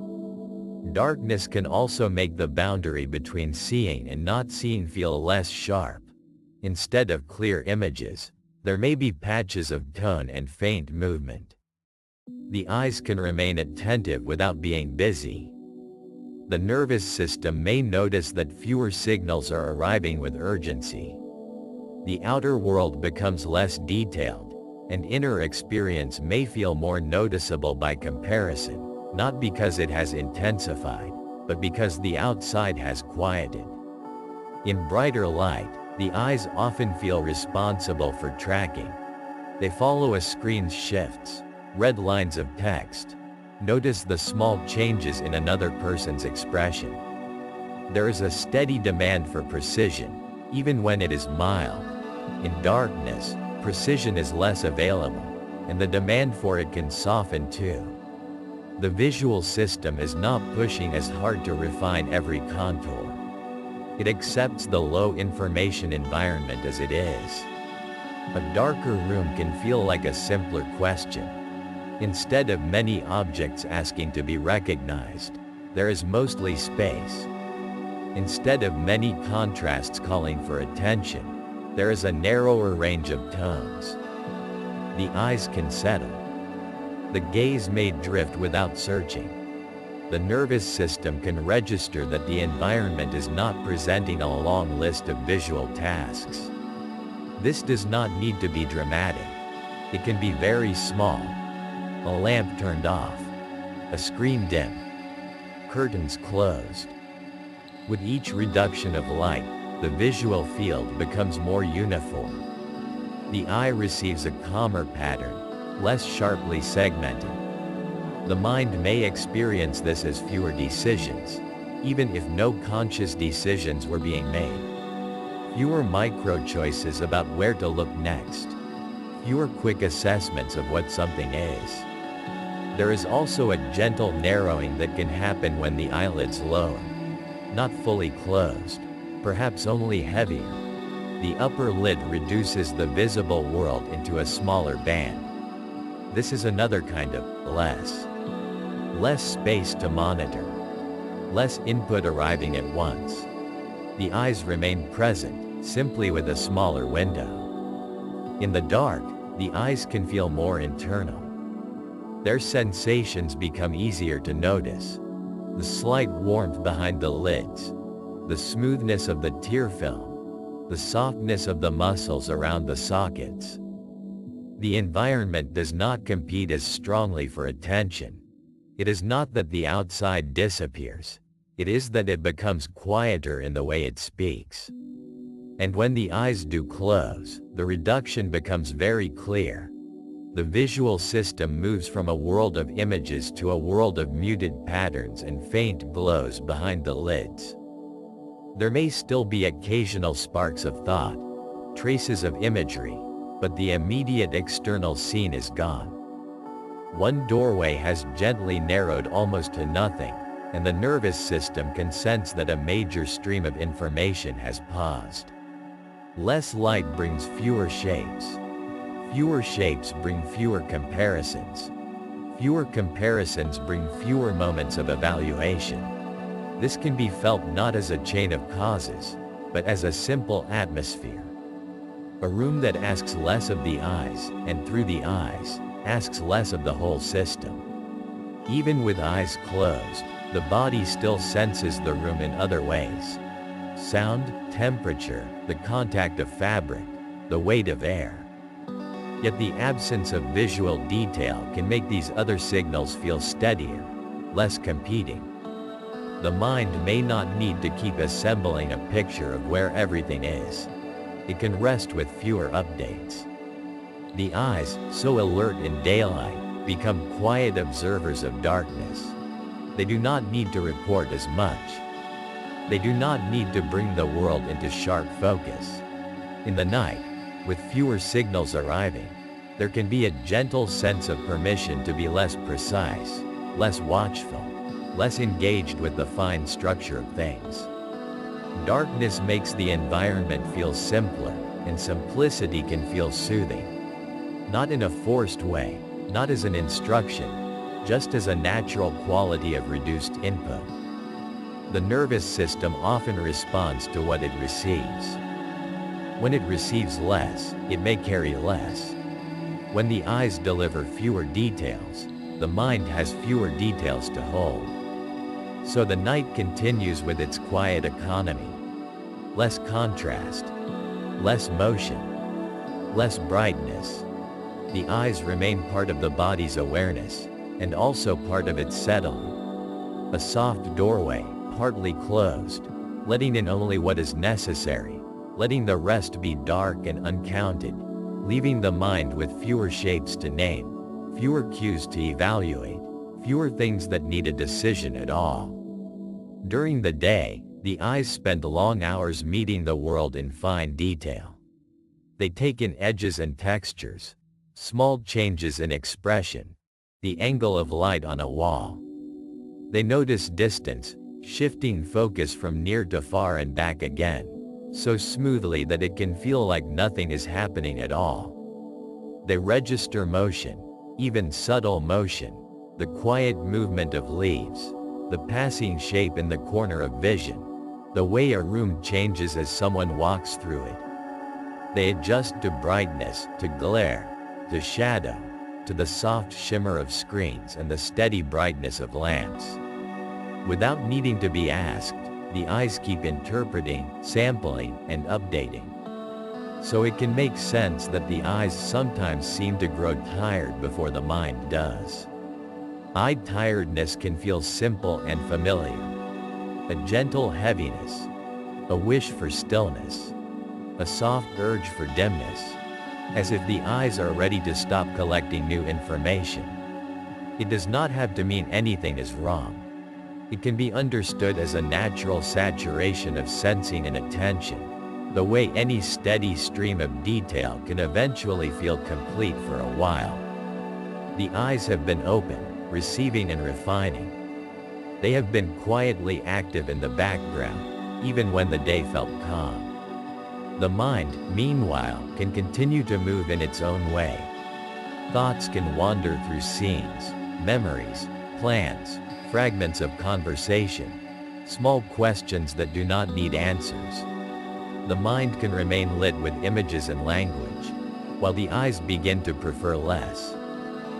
[SPEAKER 1] Darkness can also make the boundary between seeing and not seeing feel less sharp. Instead of clear images, there may be patches of tone and faint movement. The eyes can remain attentive without being busy. The nervous system may notice that fewer signals are arriving with urgency. The outer world becomes less detailed, and inner experience may feel more noticeable by comparison, not because it has intensified, but because the outside has quieted. In brighter light, the eyes often feel responsible for tracking. They follow a screen's shifts, read lines of text, notice the small changes in another person's expression. There is a steady demand for precision, even when it is mild. In darkness, precision is less available, and the demand for it can soften too. The visual system is not pushing as hard to refine every contour. It accepts the low information environment as it is. A darker room can feel like a simpler question. Instead of many objects asking to be recognized, there is mostly space. Instead of many contrasts calling for attention, there is a narrower range of tones. The eyes can settle. The gaze may drift without searching. The nervous system can register that the environment is not presenting a long list of visual tasks. This does not need to be dramatic. It can be very small. A lamp turned off. A screen dim. Curtains closed. With each reduction of light, the visual field becomes more uniform. The eye receives a calmer pattern, less sharply segmented. The mind may experience this as fewer decisions, even if no conscious decisions were being made. Fewer micro-choices about where to look next. Fewer quick assessments of what something is. There is also a gentle narrowing that can happen when the eyelids lower. Not fully closed, perhaps only heavier. The upper lid reduces the visible world into a smaller band. This is another kind of less. Less space to monitor. Less input arriving at once. The eyes remain present, simply with a smaller window. In the dark, the eyes can feel more internal. Their sensations become easier to notice. The slight warmth behind the lids. The smoothness of the tear film. The softness of the muscles around the sockets. The environment does not compete as strongly for attention. It is not that the outside disappears. It is that it becomes quieter in the way it speaks. And when the eyes do close, the reduction becomes very clear. The visual system moves from a world of images to a world of muted patterns and faint glows behind the lids. There may still be occasional sparks of thought, traces of imagery, but the immediate external scene is gone. One doorway has gently narrowed almost to nothing, and the nervous system can sense that a major stream of information has paused. Less light brings fewer shapes. Fewer shapes bring fewer comparisons. Fewer comparisons bring fewer moments of evaluation. This can be felt not as a chain of causes, but as a simple atmosphere. A room that asks less of the eyes, and through the eyes, asks less of the whole system. Even with eyes closed, the body still senses the room in other ways. Sound, temperature, the contact of fabric, the weight of air. Yet the absence of visual detail can make these other signals feel steadier, less competing. The mind may not need to keep assembling a picture of where everything is. It can rest with fewer updates. The eyes, so alert in daylight, become quiet observers of darkness. They do not need to report as much. They do not need to bring the world into sharp focus. In the night, with fewer signals arriving, there can be a gentle sense of permission to be less precise, less watchful, less engaged with the fine structure of things. Darkness makes the environment feel simpler, and simplicity can feel soothing. Not in a forced way, not as an instruction, just as a natural quality of reduced input. The nervous system often responds to what it receives. When it receives less, it may carry less. When the eyes deliver fewer details, the mind has fewer details to hold. So the night continues with its quiet economy. Less contrast, less motion, less brightness. The eyes remain part of the body's awareness, and also part of its settling. A soft doorway, partly closed, letting in only what is necessary, letting the rest be dark and uncounted, leaving the mind with fewer shapes to name, fewer cues to evaluate, fewer things that need a decision at all. During the day, the eyes spend long hours meeting the world in fine detail. They take in edges and textures, small changes in expression, the angle of light on a wall. They notice distance, shifting focus from near to far and back again, so smoothly that it can feel like nothing is happening at all. They register motion, even subtle motion, the quiet movement of leaves, the passing shape in the corner of vision, the way a room changes as someone walks through it. They adjust to brightness, to glare, to shadow, to the soft shimmer of screens and the steady brightness of lamps. Without needing to be asked, the eyes keep interpreting, sampling, and updating. So it can make sense that the eyes sometimes seem to grow tired before the mind does. Eye tiredness can feel simple and familiar. A gentle heaviness, a wish for stillness, a soft urge for dimness, as if the eyes are ready to stop collecting new information. It does not have to mean anything is wrong. It can be understood as a natural saturation of sensing and attention, the way any steady stream of detail can eventually feel complete for a while. The eyes have been open, receiving and refining. They have been quietly active in the background, even when the day felt calm. The mind, meanwhile, can continue to move in its own way. Thoughts can wander through scenes, memories, plans, fragments of conversation, small questions that do not need answers. The mind can remain lit with images and language, while the eyes begin to prefer less.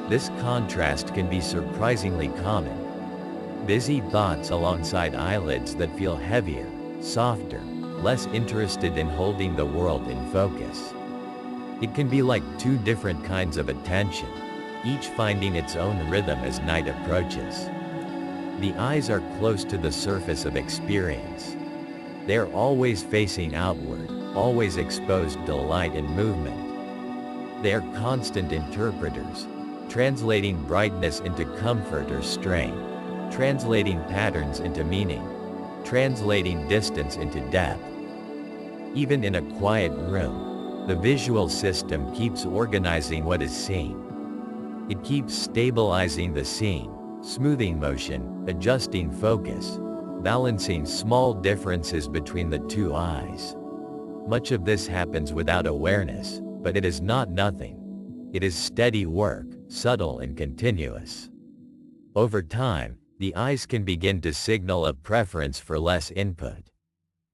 [SPEAKER 1] This contrast can be surprisingly common. Busy thoughts alongside eyelids that feel heavier, softer, less interested in holding the world in focus. It can be like two different kinds of attention, each finding its own rhythm as night approaches. The eyes are close to the surface of experience. They are always facing outward, always exposed to light and movement. They are constant interpreters, translating brightness into comfort or strain, translating patterns into meaning, translating distance into depth. Even in a quiet room, the visual system keeps organizing what is seen. It keeps stabilizing the scene, smoothing motion, adjusting focus, balancing small differences between the two eyes. Much of this happens without awareness, but it is not nothing. It is steady work, subtle and continuous. Over time, the eyes can begin to signal a preference for less input.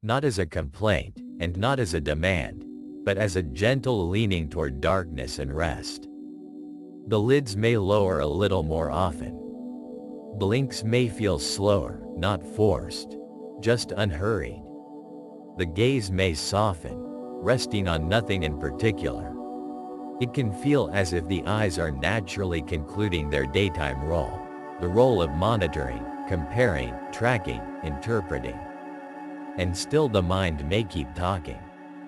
[SPEAKER 1] Not as a complaint, and not as a demand, but as a gentle leaning toward darkness and rest. The lids may lower a little more often. Blinks may feel slower, not forced, just unhurried. The gaze may soften, resting on nothing in particular. It can feel as if the eyes are naturally concluding their daytime role, the role of monitoring, comparing, tracking, interpreting. And still the mind may keep talking.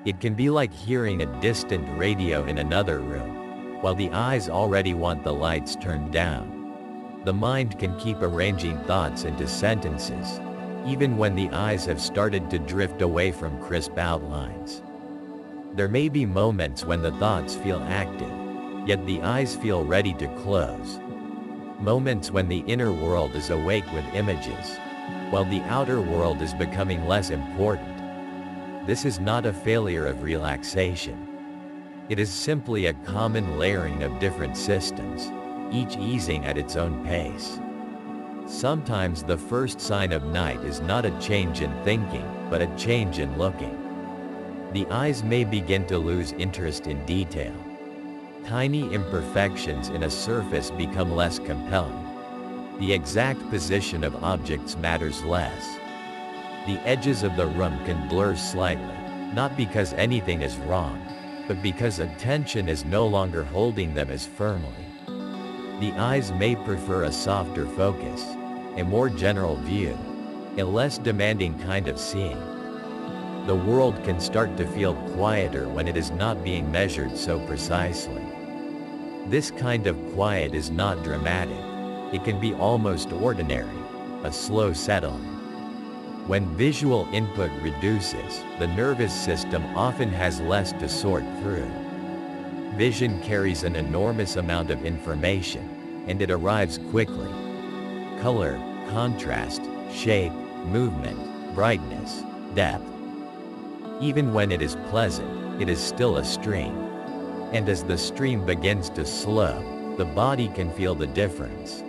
[SPEAKER 1] It can be like hearing a distant radio in another room, while the eyes already want the lights turned down. The mind can keep arranging thoughts into sentences, even when the eyes have started to drift away from crisp outlines. There may be moments when the thoughts feel active, yet the eyes feel ready to close. Moments when the inner world is awake with images, while the outer world is becoming less important. This is not a failure of relaxation. It is simply a common layering of different systems, each easing at its own pace. Sometimes the first sign of night is not a change in thinking, but a change in looking. The eyes may begin to lose interest in detail. Tiny imperfections in a surface become less compelling. The exact position of objects matters less. The edges of the room can blur slightly, not because anything is wrong, but because attention is no longer holding them as firmly. The eyes may prefer a softer focus, a more general view, a less demanding kind of seeing. The world can start to feel quieter when it is not being measured so precisely. This kind of quiet is not dramatic. It can be almost ordinary, a slow settling. When visual input reduces, the nervous system often has less to sort through. Vision carries an enormous amount of information, and it arrives quickly. Color, contrast, shape, movement, brightness, depth. Even when it is pleasant, it is still a stream. And as the stream begins to slow, the body can feel the difference.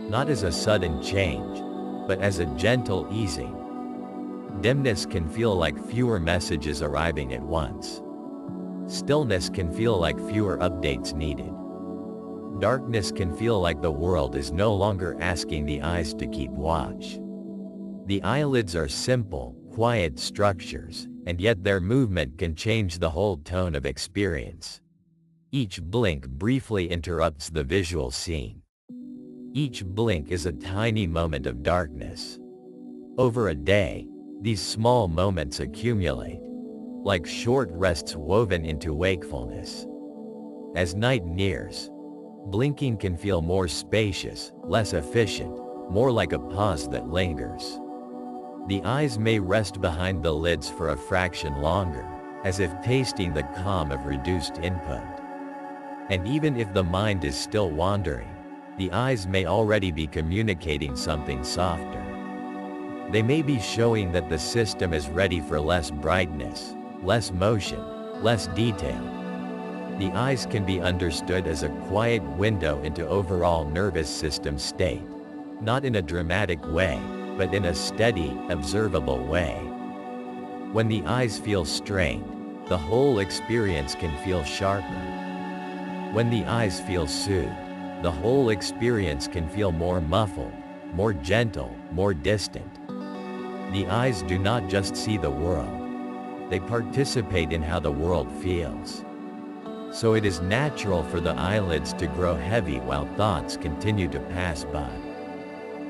[SPEAKER 1] Not as a sudden change, but as a gentle easing. Dimness can feel like fewer messages arriving at once. Stillness can feel like fewer updates needed. Darkness can feel like the world is no longer asking the eyes to keep watch. The eyelids are simple, quiet structures, and yet their movement can change the whole tone of experience. Each blink briefly interrupts the visual scene. Each blink is a tiny moment of darkness. Over a day, these small moments accumulate, like short rests woven into wakefulness. As night nears, blinking can feel more spacious, less efficient, more like a pause that lingers. The eyes may rest behind the lids for a fraction longer, as if tasting the calm of reduced input. And even if the mind is still wandering, the eyes may already be communicating something softer. They may be showing that the system is ready for less brightness, less motion, less detail. The eyes can be understood as a quiet window into overall nervous system state, not in a dramatic way, but in a steady, observable way. When the eyes feel strained, the whole experience can feel sharper. When the eyes feel soothed, the whole experience can feel more muffled, more gentle, more distant. The eyes do not just see the world. They participate in how the world feels. So it is natural for the eyelids to grow heavy while thoughts continue to pass by.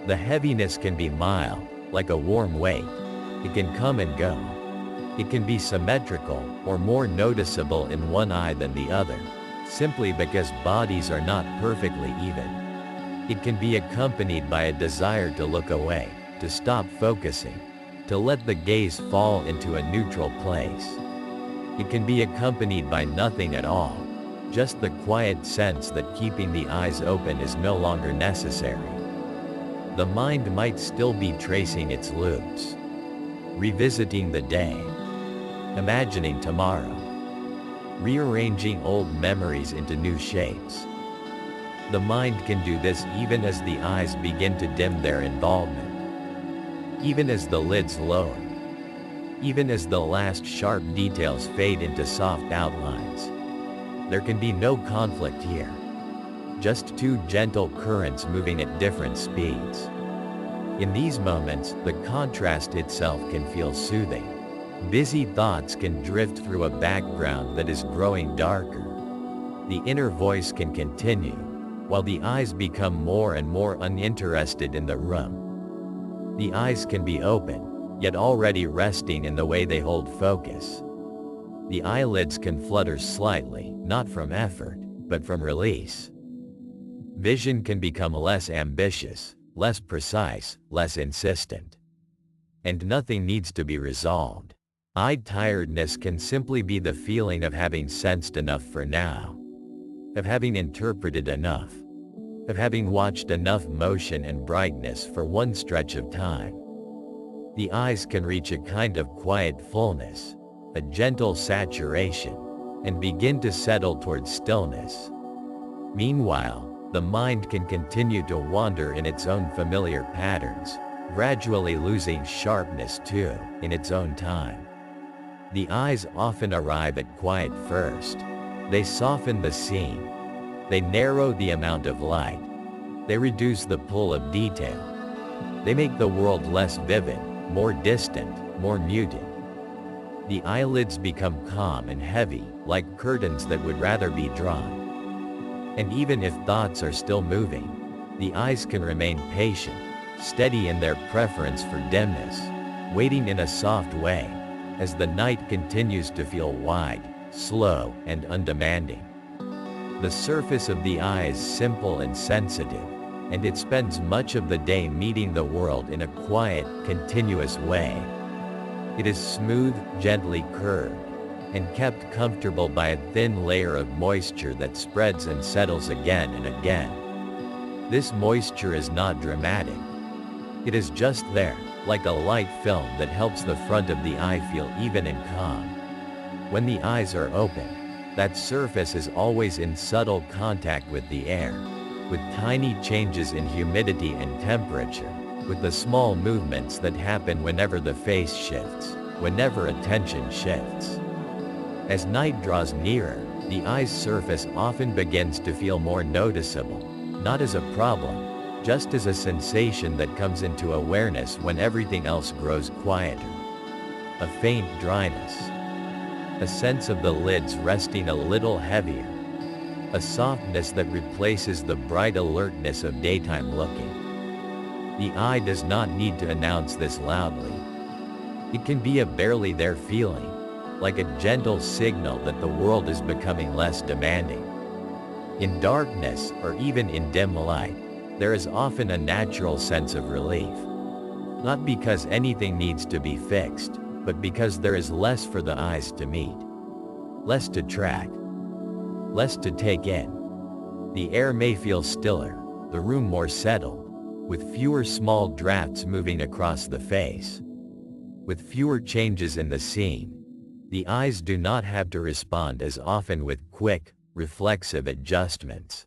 [SPEAKER 1] The heaviness can be mild, like a warm weight. It can come and go. It can be symmetrical, or more noticeable in one eye than the other, simply because bodies are not perfectly even. It can be accompanied by a desire to look away, to stop focusing, to let the gaze fall into a neutral place. It can be accompanied by nothing at all, just the quiet sense that keeping the eyes open is no longer necessary. The mind might still be tracing its loops, revisiting the day, imagining tomorrow, rearranging old memories into new shapes. The mind can do this even as the eyes begin to dim their involvement, even as the lids lower, even as the last sharp details fade into soft outlines. There can be no conflict here. Just two gentle currents moving at different speeds. In these moments, the contrast itself can feel soothing. Busy thoughts can drift through a background that is growing darker. The inner voice can continue, while the eyes become more and more uninterested in the room. The eyes can be open, yet already resting in the way they hold focus. The eyelids can flutter slightly, not from effort, but from release. Vision can become less ambitious, less precise, less insistent. And nothing needs to be resolved. Eye tiredness can simply be the feeling of having sensed enough for now, of having interpreted enough, of having watched enough motion and brightness for one stretch of time. The eyes can reach a kind of quiet fullness, a gentle saturation, and begin to settle towards stillness. Meanwhile, the mind can continue to wander in its own familiar patterns, gradually losing sharpness too, in its own time. The eyes often arrive at quiet first. They soften the scene. They narrow the amount of light. They reduce the pull of detail. They make the world less vivid, more distant, more muted. The eyelids become calm and heavy, like curtains that would rather be drawn. And even if thoughts are still moving, the eyes can remain patient, steady in their preference for dimness, waiting in a soft way, as the night continues to feel wide, slow, and undemanding. The surface of the eye is simple and sensitive, and it spends much of the day meeting the world in a quiet, continuous way. It is smooth, gently curved, and kept comfortable by a thin layer of moisture that spreads and settles again and again. This moisture is not dramatic. It is just there, like a light film that helps the front of the eye feel even and calm. When the eyes are open, that surface is always in subtle contact with the air, with tiny changes in humidity and temperature, with the small movements that happen whenever the face shifts, whenever attention shifts. As night draws nearer, the eye's surface often begins to feel more noticeable, not as a problem, just as a sensation that comes into awareness when everything else grows quieter. A faint dryness. A sense of the lids resting a little heavier. A softness that replaces the bright alertness of daytime looking. The eye does not need to announce this loudly. It can be a barely there feeling, like a gentle signal that the world is becoming less demanding. In darkness, or even in dim light, there is often a natural sense of relief. Not because anything needs to be fixed, but because there is less for the eyes to meet. Less to track. Less to take in. The air may feel stiller, the room more settled, with fewer small drafts moving across the face. With fewer changes in the scene, the eyes do not have to respond as often with quick, reflexive adjustments.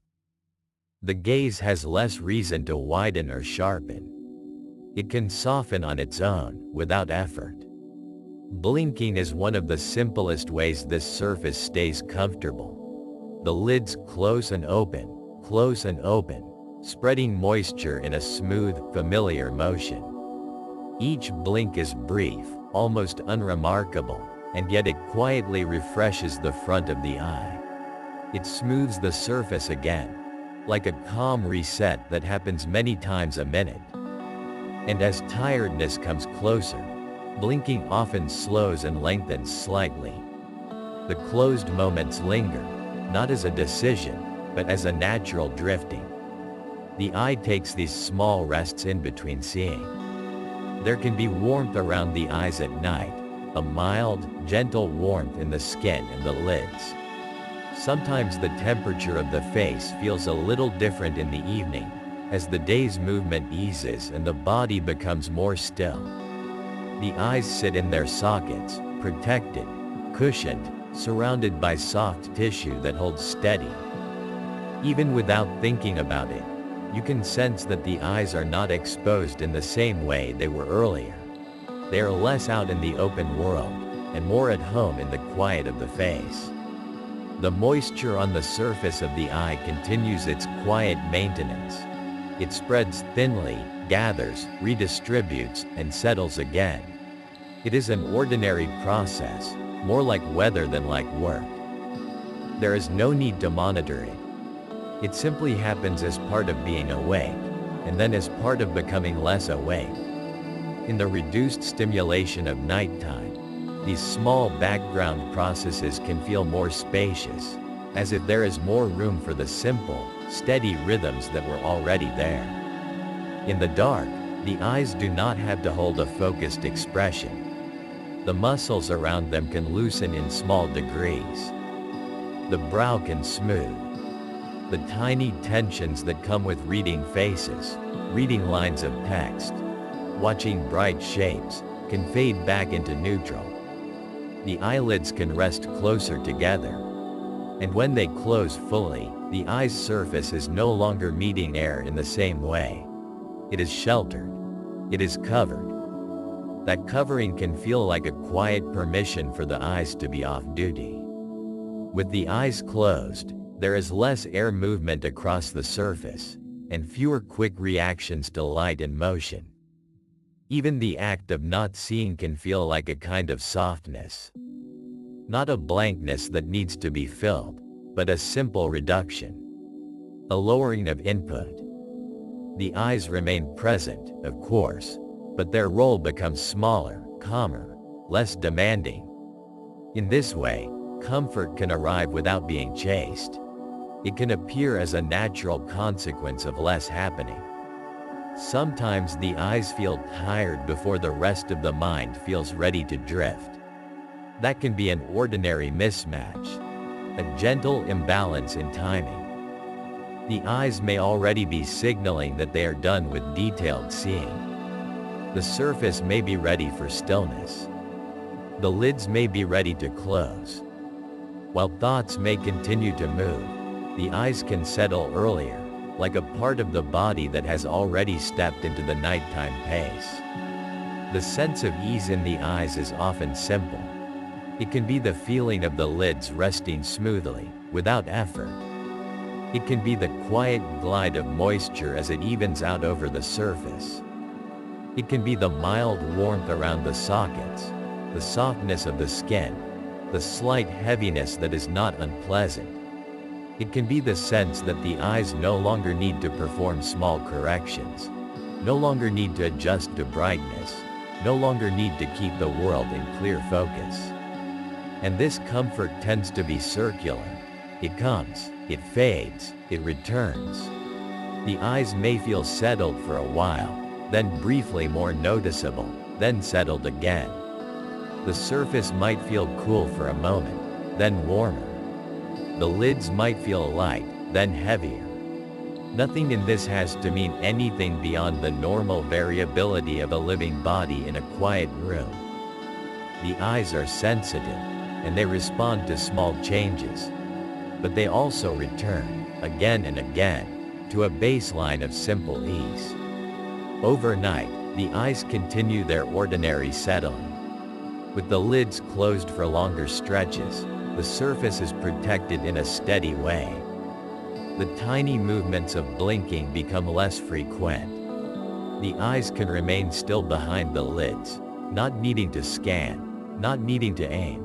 [SPEAKER 1] The gaze has less reason to widen or sharpen. It can soften on its own, without effort. Blinking is one of the simplest ways this surface stays comfortable. The lids close and open, spreading moisture in a smooth, familiar motion. Each blink is brief, almost unremarkable, and yet it quietly refreshes the front of the eye. It smooths the surface again, like a calm reset that happens many times a minute. And as tiredness comes closer, blinking often slows and lengthens slightly. The closed moments linger, not as a decision, but as a natural drifting. The eye takes these small rests in between seeing. There can be warmth around the eyes at night, a mild, gentle warmth in the skin and the lids. Sometimes the temperature of the face feels a little different in the evening, as the day's movement eases and the body becomes more still. The eyes sit in their sockets, protected, cushioned, surrounded by soft tissue that holds steady. Even without thinking about it, you can sense that the eyes are not exposed in the same way they were earlier. They are less out in the open world, and more at home in the quiet of the face. The moisture on the surface of the eye continues its quiet maintenance. It spreads thinly, gathers, redistributes, and settles again. It is an ordinary process, more like weather than like work. There is no need to monitor it. It simply happens as part of being awake, and then as part of becoming less awake. In the reduced stimulation of nighttime, these small background processes can feel more spacious, as if there is more room for the simple, steady rhythms that were already there. In the dark, the eyes do not have to hold a focused expression. The muscles around them can loosen in small degrees. The brow can smooth. The tiny tensions that come with reading faces, reading lines of text, watching bright shapes, can fade back into neutral. the eyelids can rest closer together. And when they close fully, the eye's surface is no longer meeting air in the same way. It is sheltered. It is covered. That covering can feel like a quiet permission for the eyes to be off duty. With the eyes closed, there is less air movement across the surface, and fewer quick reactions to light and motion. Even the act of not seeing can feel like a kind of softness. Not a blankness that needs to be filled, but a simple reduction. A lowering of input. The eyes remain present, of course, but their role becomes smaller, calmer, less demanding. In this way, comfort can arrive without being chased. It can appear as a natural consequence of less happening. Sometimes the eyes feel tired before the rest of the mind feels ready to drift. That can be an ordinary mismatch, a gentle imbalance in timing. The eyes may already be signaling that they are done with detailed seeing. The surface may be ready for stillness. The lids may be ready to close. While thoughts may continue to move, the eyes can settle earlier, like a part of the body that has already stepped into the nighttime pace. The sense of ease in the eyes is often simple. It can be the feeling of the lids resting smoothly, without effort. It can be the quiet glide of moisture as it evens out over the surface. It can be the mild warmth around the sockets, the softness of the skin, the slight heaviness that is not unpleasant. It can be the sense that the eyes no longer need to perform small corrections, no longer need to adjust to brightness, no longer need to keep the world in clear focus. And this comfort tends to be circular. It comes, it fades, it returns. The eyes may feel settled for a while, then briefly more noticeable, then settled again. The surface might feel cool for a moment, then warmer. The lids might feel light, then heavier. Nothing in this has to mean anything beyond the normal variability of a living body in a quiet room. The eyes are sensitive, and they respond to small changes. But they also return, again and again, to a baseline of simple ease. Overnight, the eyes continue their ordinary settling. With the lids closed for longer stretches, the surface is protected in a steady way. The tiny movements of blinking become less frequent. The eyes can remain still behind the lids, not needing to scan, not needing to aim.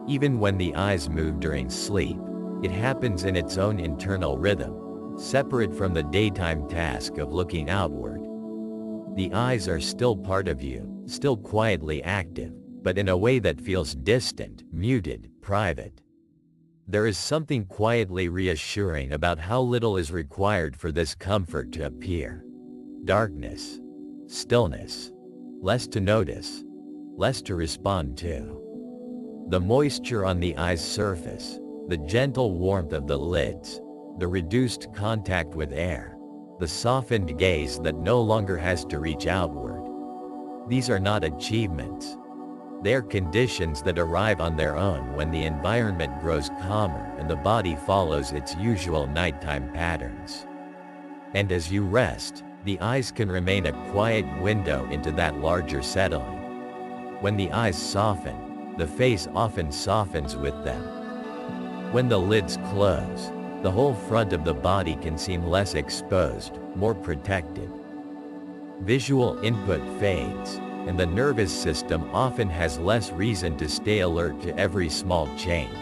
[SPEAKER 1] Even when the eyes move during sleep, it happens in its own internal rhythm, separate from the daytime task of looking outward. The eyes are still part of you, still quietly active, but in a way that feels distant, muted, private. There is something quietly reassuring about how little is required for this comfort to appear. Darkness, stillness, less to notice, less to respond to. The moisture on the eye's surface, the gentle warmth of the lids, the reduced contact with air, the softened gaze that no longer has to reach outward. These are not achievements. They are conditions that arrive on their own when the environment grows calmer and the body follows its usual nighttime patterns. And as you rest, the eyes can remain a quiet window into that larger settling. When the eyes soften, the face often softens with them. When the lids close, the whole front of the body can seem less exposed, more protected. Visual input fades, and the nervous system often has less reason to stay alert to every small change.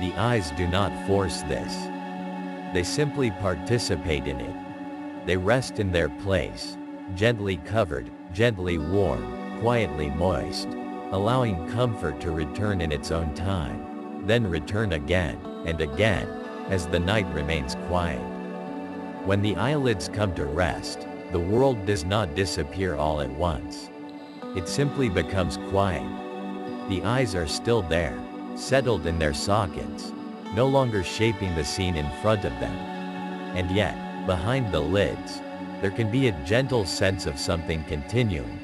[SPEAKER 1] The eyes do not force this. They simply participate in it. They rest in their place, gently covered, gently warm, quietly moist, allowing comfort to return in its own time, then return again and again, as the night remains quiet. When the eyelids come to rest, the world does not disappear all at once. It simply becomes quiet. The eyes are still there, settled in their sockets, no longer shaping the scene in front of them. And yet, behind the lids, there can be a gentle sense of something continuing.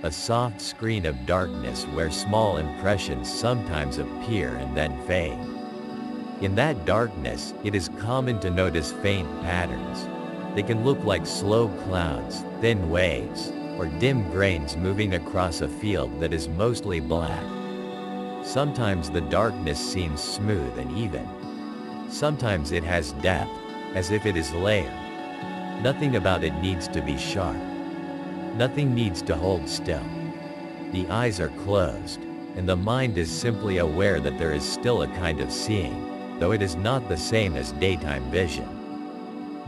[SPEAKER 1] a soft screen of darkness where small impressions sometimes appear and then fade. In that darkness, it is common to notice faint patterns. They can look like slow clouds, thin waves, or dim grains moving across a field that is mostly black. Sometimes the darkness seems smooth and even. Sometimes it has depth, as if it is layered. Nothing about it needs to be sharp. Nothing needs to hold still. The eyes are closed, and the mind is simply aware that there is still a kind of seeing, though it is not the same as daytime vision.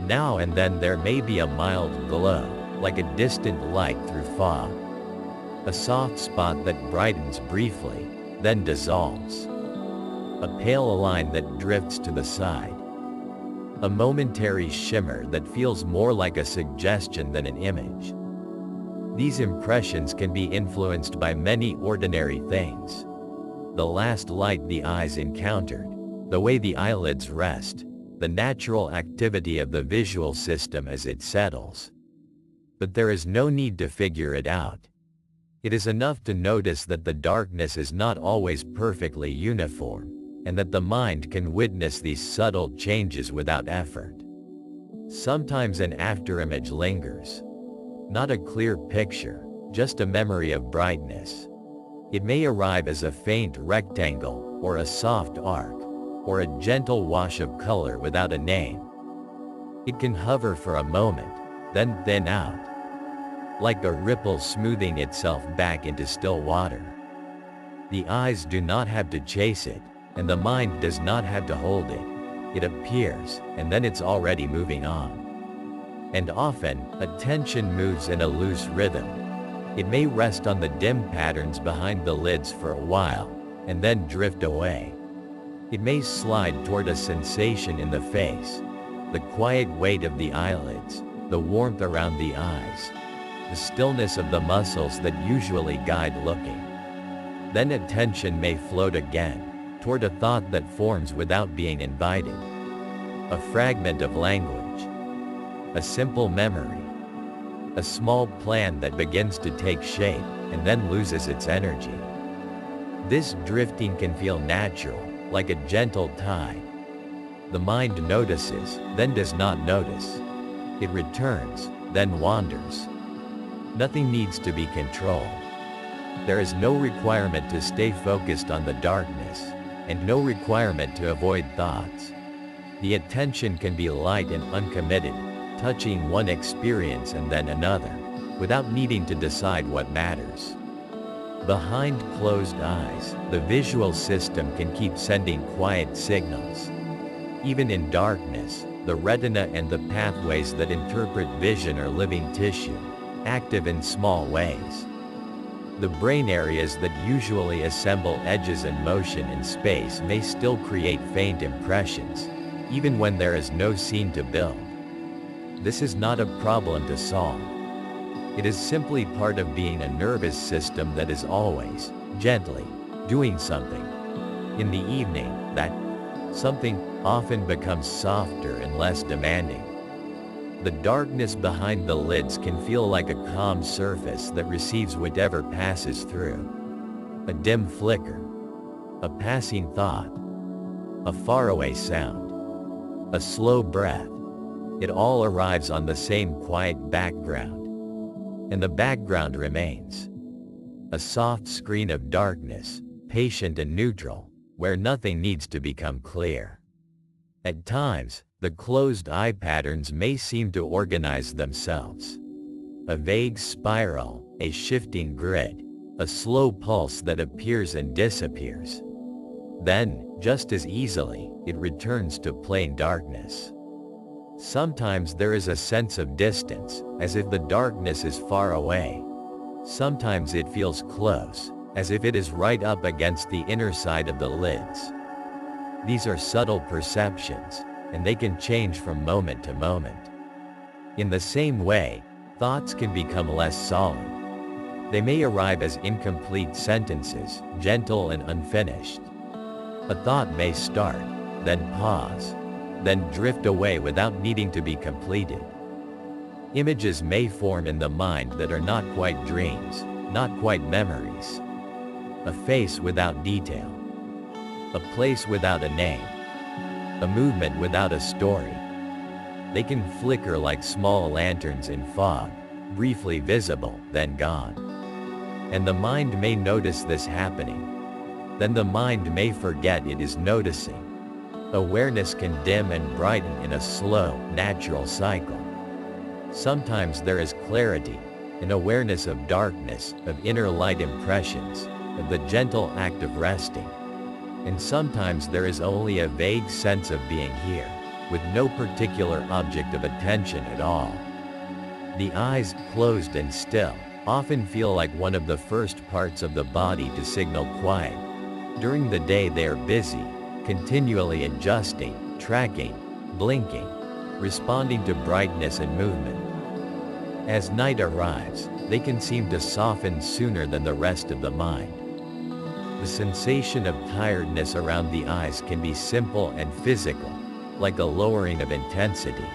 [SPEAKER 1] Now and then there may be a mild glow, like a distant light through fog. A soft spot that brightens briefly, then dissolves. A pale line that drifts to the side. A momentary shimmer that feels more like a suggestion than an image. These impressions can be influenced by many ordinary things. The last light the eyes encountered, the way the eyelids rest, the natural activity of the visual system as it settles. But there is no need to figure it out. It is enough to notice that the darkness is not always perfectly uniform, and that the mind can witness these subtle changes without effort. Sometimes an afterimage lingers. Not a clear picture, just a memory of brightness. It may arrive as a faint rectangle, or a soft arc, or a gentle wash of color without a name. It can hover for a moment, then thin out, like a ripple smoothing itself back into still water. The eyes do not have to chase it, and the mind does not have to hold it. It appears, and then it's already moving on. And often, attention moves in a loose rhythm. It may rest on the dim patterns behind the lids for a while, and then drift away. It may slide toward a sensation in the face, the quiet weight of the eyelids, the warmth around the eyes, the stillness of the muscles that usually guide looking. Then attention may float again, toward a thought that forms without being invited. A fragment of language. A simple memory. A small plan that begins to take shape, and then loses its energy. This drifting can feel natural, like a gentle tide. The mind notices, then does not notice. It returns, then wanders. Nothing needs to be controlled. There is no requirement to stay focused on the darkness, and no requirement to avoid thoughts. The attention can be light and uncommitted, touching one experience and then another, without needing to decide what matters. Behind closed eyes, the visual system can keep sending quiet signals. Even in darkness, the retina and the pathways that interpret vision are living tissue, active in small ways. The brain areas that usually assemble edges and motion in space may still create faint impressions, even when there is no scene to build. This is not a problem to solve. It is simply part of being a nervous system that is always, gently, doing something. In the evening, that something often becomes softer and less demanding. The darkness behind the lids can feel like a calm surface that receives whatever passes through. A dim flicker. A passing thought. A faraway sound. A slow breath. It all arrives on the same quiet background. And the background remains. A soft screen of darkness, patient and neutral, where nothing needs to become clear. At times, the closed eye patterns may seem to organize themselves. A vague spiral, a shifting grid, a slow pulse that appears and disappears. Then, just as easily, it returns to plain darkness. Sometimes there is a sense of distance, as if the darkness is far away. Sometimes it feels close, as if it is right up against the inner side of the lids. These are subtle perceptions, and they can change from moment to moment. In the same way, thoughts can become less solid. They may arrive as incomplete sentences, gentle and unfinished. A thought may start, then pause, then drift away without needing to be completed. Images may form in the mind that are not quite dreams, not quite memories. A face without detail. A place without a name. A movement without a story. They can flicker like small lanterns in fog, briefly visible, then gone. And the mind may notice this happening. Then the mind may forget it is noticing. Awareness can dim and brighten in a slow, natural cycle. Sometimes there is clarity, an awareness of darkness, of inner light impressions, of the gentle act of resting. And sometimes there is only a vague sense of being here, with no particular object of attention at all. The eyes, closed and still, often feel like one of the first parts of the body to signal quiet. During the day they are busy, continually adjusting, tracking, blinking, responding to brightness and movement. As night arrives, they can seem to soften sooner than the rest of the mind. The sensation of tiredness around the eyes can be simple and physical, like a lowering of intensity.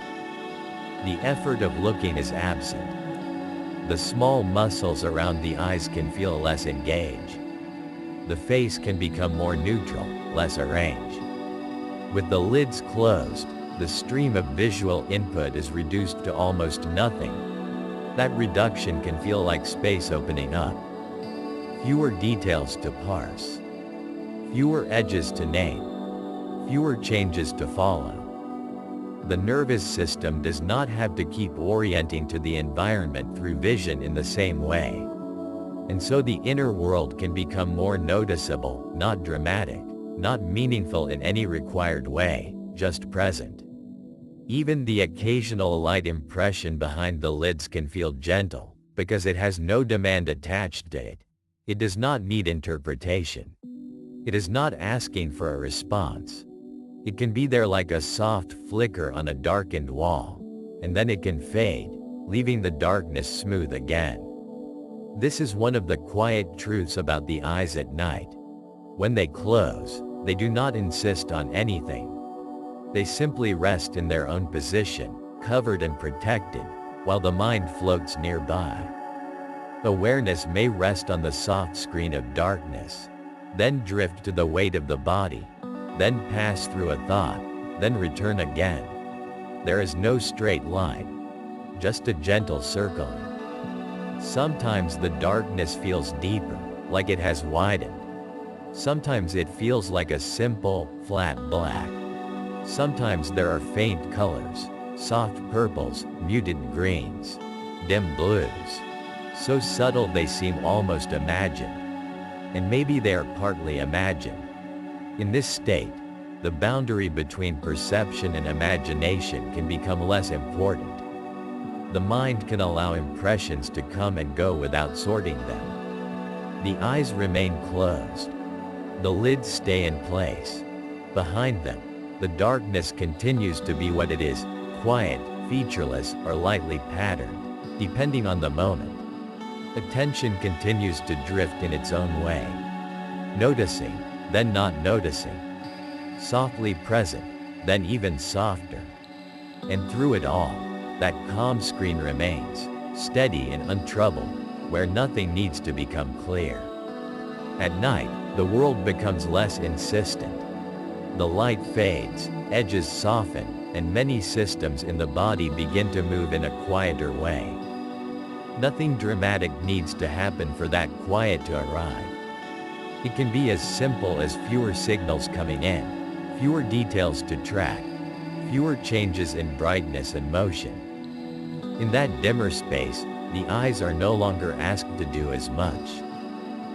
[SPEAKER 1] The effort of looking is absent. The small muscles around the eyes can feel less engaged. The face can become more neutral, less arranged. With the lids closed, the stream of visual input is reduced to almost nothing. That reduction can feel like space opening up. Fewer details to parse. Fewer edges to name. Fewer changes to follow. The nervous system does not have to keep orienting to the environment through vision in the same way. And so the inner world can become more noticeable, not dramatic, not meaningful in any required way, just present. Even the occasional light impression behind the lids can feel gentle, because it has no demand attached to it. It does not need interpretation. It is not asking for a response. It can be there like a soft flicker on a darkened wall, and then it can fade, leaving the darkness smooth again. This is one of the quiet truths about the eyes at night. When they close, they do not insist on anything. They simply rest in their own position, covered and protected, while the mind floats nearby. Awareness may rest on the soft screen of darkness, then drift to the weight of the body, then pass through a thought, then return again. There is no straight line, just a gentle circling. Sometimes the darkness feels deeper, like it has widened. Sometimes it feels like a simple, flat black. Sometimes there are faint colors, soft purples, muted greens, dim blues. So subtle they seem almost imagined. And maybe they are partly imagined. In this state, the boundary between perception and imagination can become less important. The mind can allow impressions to come and go without sorting them. The eyes remain closed. The lids stay in place. Behind them, the darkness continues to be what it is, quiet, featureless, or lightly patterned, depending on the moment. Attention continues to drift in its own way. Noticing, then not noticing. Softly present, then even softer. And through it all, that calm screen remains, steady and untroubled, where nothing needs to become clear. At night, the world becomes less insistent. The light fades, edges soften, and many systems in the body begin to move in a quieter way. Nothing dramatic needs to happen for that quiet to arrive. It can be as simple as fewer signals coming in, fewer details to track, fewer changes in brightness and motion. In that dimmer space, the eyes are no longer asked to do as much.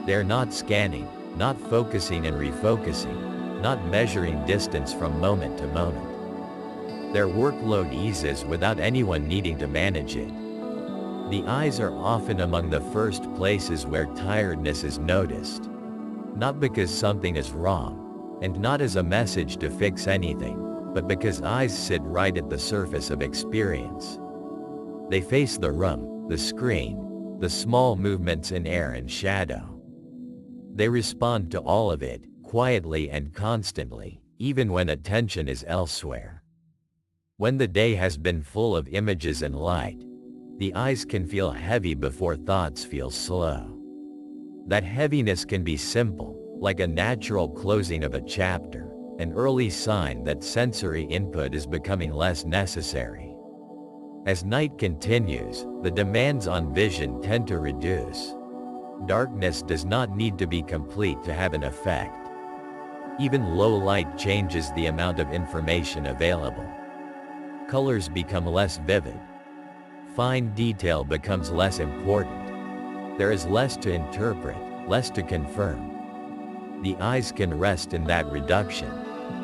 [SPEAKER 1] They're not scanning, not focusing and refocusing, not measuring distance from moment to moment. Their workload eases without anyone needing to manage it. The eyes are often among the first places where tiredness is noticed. Not because something is wrong, and not as a message to fix anything, but because eyes sit right at the surface of experience. They face the room, the screen, the small movements in air and shadow. They respond to all of it, quietly and constantly, even when attention is elsewhere. When the day has been full of images and light, the eyes can feel heavy before thoughts feel slow. That heaviness can be simple, like a natural closing of a chapter, an early sign that sensory input is becoming less necessary. As night continues, the demands on vision tend to reduce. Darkness does not need to be complete to have an effect. Even low light changes the amount of information available. Colors become less vivid. Fine detail becomes less important. There is less to interpret, less to confirm. The eyes can rest in that reduction,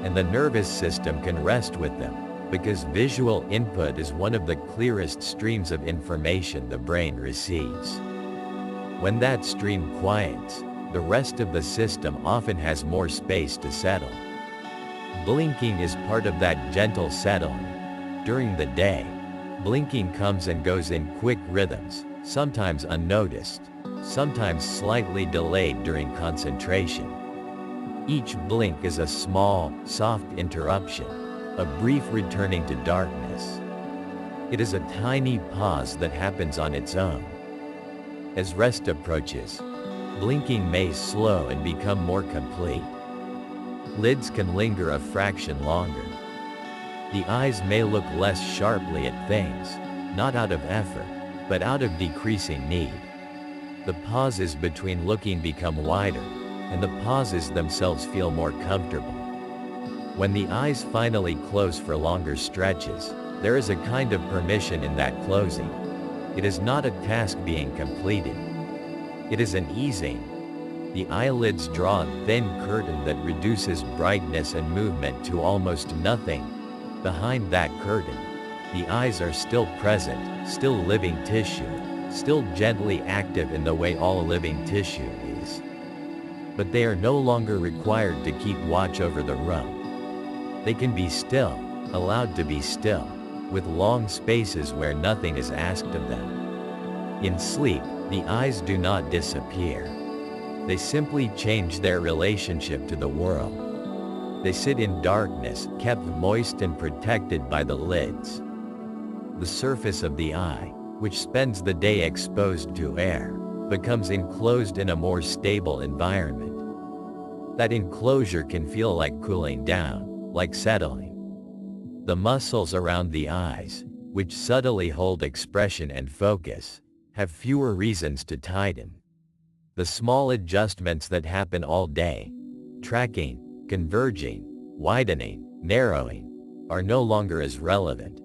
[SPEAKER 1] and the nervous system can rest with them, because visual input is one of the clearest streams of information the brain receives. When that stream quiets, the rest of the system often has more space to settle. Blinking is part of that gentle settling. During the day, blinking comes and goes in quick rhythms, sometimes unnoticed, sometimes slightly delayed during concentration. Each blink is a small, soft interruption, a brief returning to darkness. It is a tiny pause that happens on its own. As rest approaches, blinking may slow and become more complete. Lids can linger a fraction longer. The eyes may look less sharply at things, not out of effort, but out of decreasing need. The pauses between looking become wider, and the pauses themselves feel more comfortable. When the eyes finally close for longer stretches, there is a kind of permission in that closing. It is not a task being completed. It is an easing. The eyelids draw a thin curtain that reduces brightness and movement to almost nothing. Behind that curtain, the eyes are still present, still living tissue, still gently active in the way all living tissue is. But they are no longer required to keep watch over the room. They can be still, allowed to be still, with long spaces where nothing is asked of them. In sleep, the eyes do not disappear. They simply change their relationship to the world. They sit in darkness, kept moist and protected by the lids. The surface of the eye, which spends the day exposed to air, becomes enclosed in a more stable environment. That enclosure can feel like cooling down, like settling. The muscles around the eyes, which subtly hold expression and focus, have fewer reasons to tighten. The small adjustments that happen all day, tracking, converging, widening, narrowing, are no longer as relevant.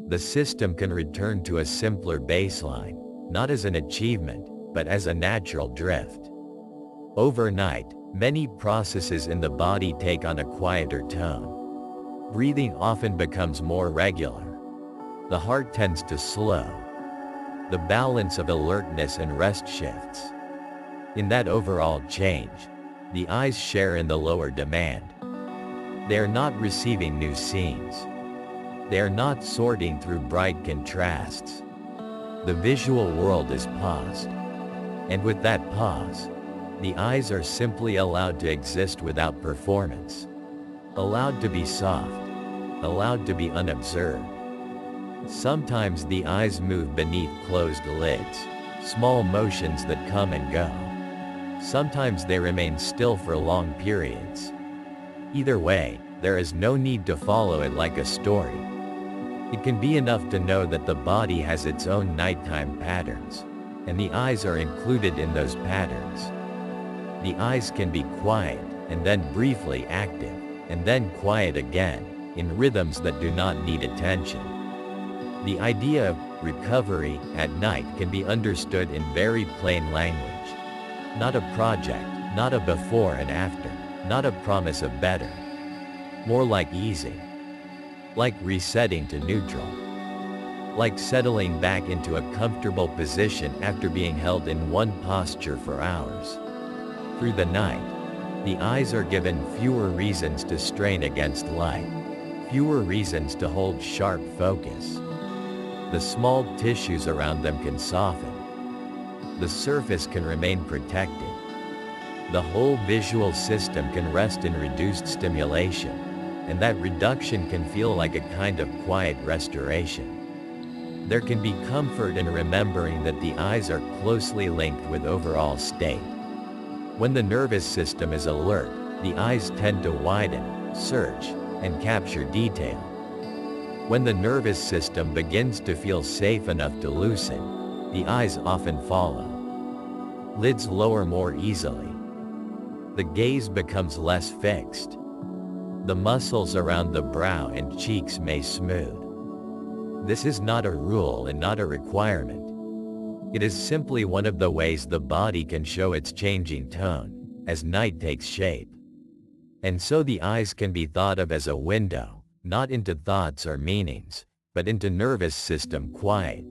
[SPEAKER 1] The system can return to a simpler baseline, not as an achievement, but as a natural drift. Overnight, many processes in the body take on a quieter tone. Breathing often becomes more regular. The heart tends to slow. The balance of alertness and rest shifts. In that overall change, the eyes share in the lower demand. They are not receiving new scenes. They are not sorting through bright contrasts. The visual world is paused. And with that pause, the eyes are simply allowed to exist without performance. Allowed to be soft. Allowed to be unobserved. Sometimes the eyes move beneath closed lids, small motions that come and go. Sometimes they remain still for long periods. Either way, there is no need to follow it like a story. It can be enough to know that the body has its own nighttime patterns, and the eyes are included in those patterns. The eyes can be quiet, and then briefly active, and then quiet again, in rhythms that do not need attention. The idea of recovery at night can be understood in very plain language. Not a project, not a before and after, not a promise of better. More like easing. Like resetting to neutral. Like settling back into a comfortable position after being held in one posture for hours. Through the night, the eyes are given fewer reasons to strain against light, fewer reasons to hold sharp focus. The small tissues around them can soften. The surface can remain protected. The whole visual system can rest in reduced stimulation, and that reduction can feel like a kind of quiet restoration. There can be comfort in remembering that the eyes are closely linked with overall state. When the nervous system is alert, the eyes tend to widen, search, and capture detail. When the nervous system begins to feel safe enough to loosen, the eyes often follow. Lids lower more easily. The gaze becomes less fixed. The muscles around the brow and cheeks may smooth. This is not a rule and not a requirement. It is simply one of the ways the body can show its changing tone, as night takes shape. And so the eyes can be thought of as a window, not into thoughts or meanings, but into nervous system quiet.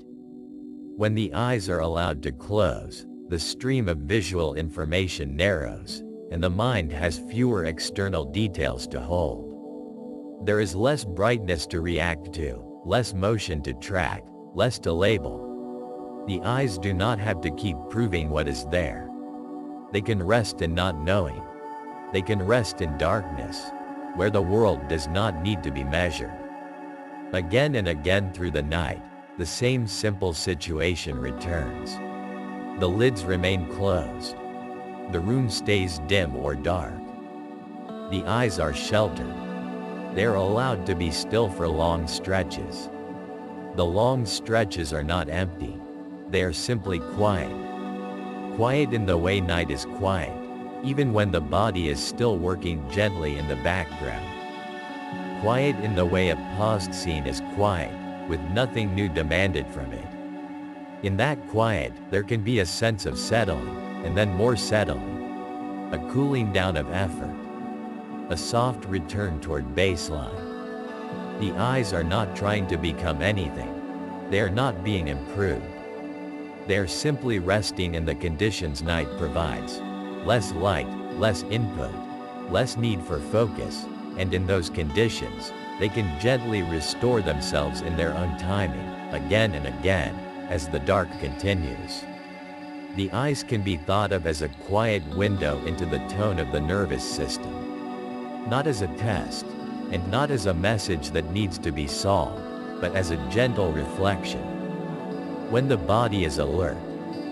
[SPEAKER 1] When the eyes are allowed to close, the stream of visual information narrows, and the mind has fewer external details to hold. There is less brightness to react to, less motion to track, less to label. The eyes do not have to keep proving what is there. They can rest in not knowing. They can rest in darkness, where the world does not need to be measured. Again and again through the night, the same simple situation returns. The lids remain closed. The room stays dim or dark. The eyes are sheltered. They are allowed to be still for long stretches. The long stretches are not empty. They are simply quiet. Quiet in the way night is quiet, even when the body is still working gently in the background. Quiet in the way a paused scene is quiet, with nothing new demanded from it. In that quiet, there can be a sense of settling, and then more settling. A cooling down of effort. A soft return toward baseline. The eyes are not trying to become anything. They are not being improved. They are simply resting in the conditions night provides. Less light, less input, less need for focus, and in those conditions, they can gently restore themselves in their own timing, again and again, as the dark continues. The eyes can be thought of as a quiet window into the tone of the nervous system. Not as a test, and not as a message that needs to be solved, but as a gentle reflection. When the body is alert,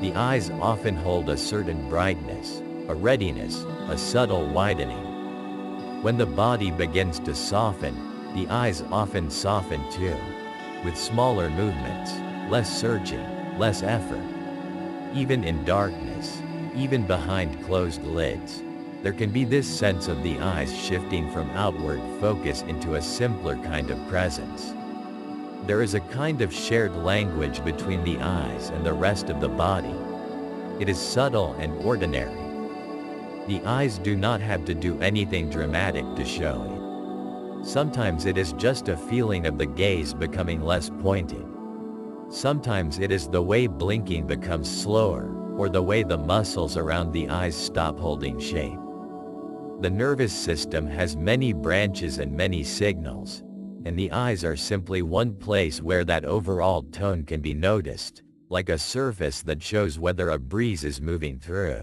[SPEAKER 1] the eyes often hold a certain brightness, a readiness, a subtle widening. When the body begins to soften, the eyes often soften too, with smaller movements, less searching, less effort. Even in darkness, even behind closed lids, there can be this sense of the eyes shifting from outward focus into a simpler kind of presence. There is a kind of shared language between the eyes and the rest of the body. It is subtle and ordinary. The eyes do not have to do anything dramatic to show it. Sometimes it is just a feeling of the gaze becoming less pointed. Sometimes it is the way blinking becomes slower, or the way the muscles around the eyes stop holding shape. The nervous system has many branches and many signals, and the eyes are simply one place where that overall tone can be noticed, like a surface that shows whether a breeze is moving through.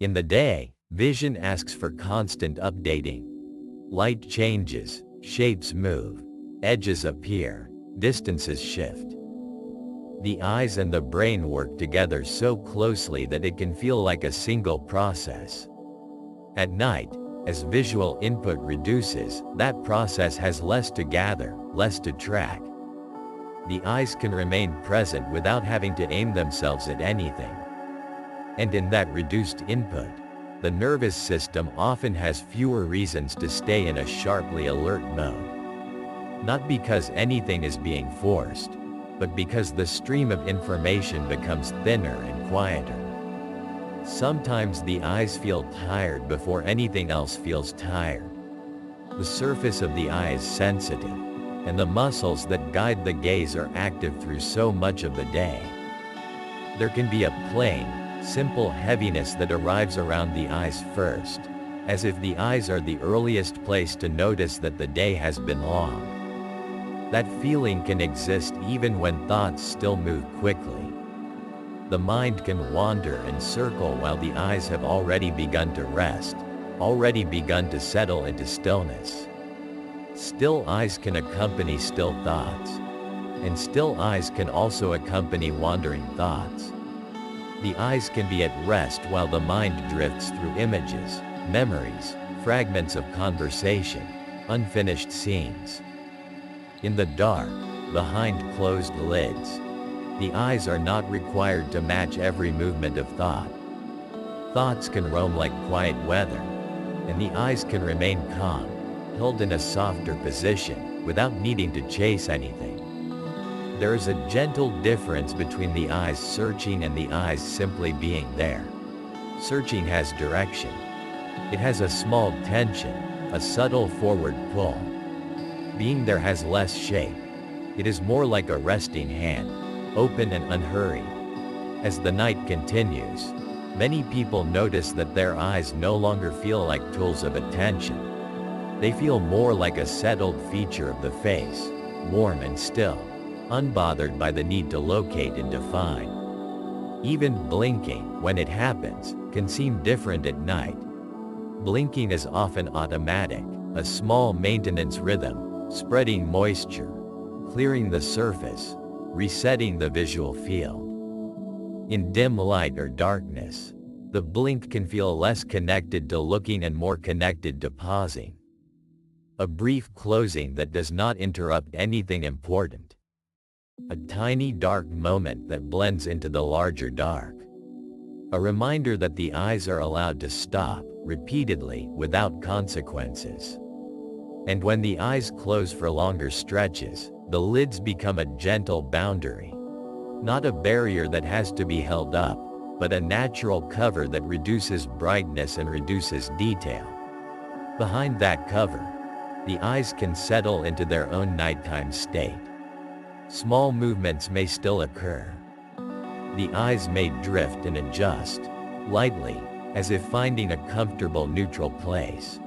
[SPEAKER 1] In the day, vision asks for constant updating. Light changes, shapes move, edges appear, distances shift. The eyes and the brain work together so closely that it can feel like a single process. At night, as visual input reduces, that process has less to gather, less to track. The eyes can remain present without having to aim themselves at anything. And in that reduced input, the nervous system often has fewer reasons to stay in a sharply alert mode. Not because anything is being forced, but because the stream of information becomes thinner and quieter. Sometimes the eyes feel tired before anything else feels tired. The surface of the eye is sensitive, and the muscles that guide the gaze are active through so much of the day. There can be a plain, simple heaviness that arrives around the eyes first, as if the eyes are the earliest place to notice that the day has been long. That feeling can exist even when thoughts still move quickly. The mind can wander and circle while the eyes have already begun to rest, already begun to settle into stillness. Still eyes can accompany still thoughts. And still eyes can also accompany wandering thoughts. The eyes can be at rest while the mind drifts through images, memories, fragments of conversation, unfinished scenes. In the dark, behind closed lids, the eyes are not required to match every movement of thought. Thoughts can roam like quiet weather, and the eyes can remain calm, held in a softer position, without needing to chase anything. There is a gentle difference between the eyes searching and the eyes simply being there. Searching has direction. It has a small tension, a subtle forward pull. Being there has less shape. It is more like a resting hand, open and unhurried. As the night continues, many people notice that their eyes no longer feel like tools of attention. They feel more like a settled feature of the face, warm and still, unbothered by the need to locate and define. Even blinking, when it happens, can seem different at night. Blinking is often automatic, a small maintenance rhythm, spreading moisture, clearing the surface, resetting the visual field. In dim light or darkness, the blink can feel less connected to looking and more connected to pausing. A brief closing that does not interrupt anything important. A tiny dark moment that blends into the larger dark. A reminder that the eyes are allowed to stop, repeatedly, without consequences. And when the eyes close for longer stretches, the lids become a gentle boundary. Not a barrier that has to be held up, but a natural cover that reduces brightness and reduces detail. Behind that cover, the eyes can settle into their own nighttime state. Small movements may still occur. The eyes may drift and adjust, lightly, as if finding a comfortable neutral place.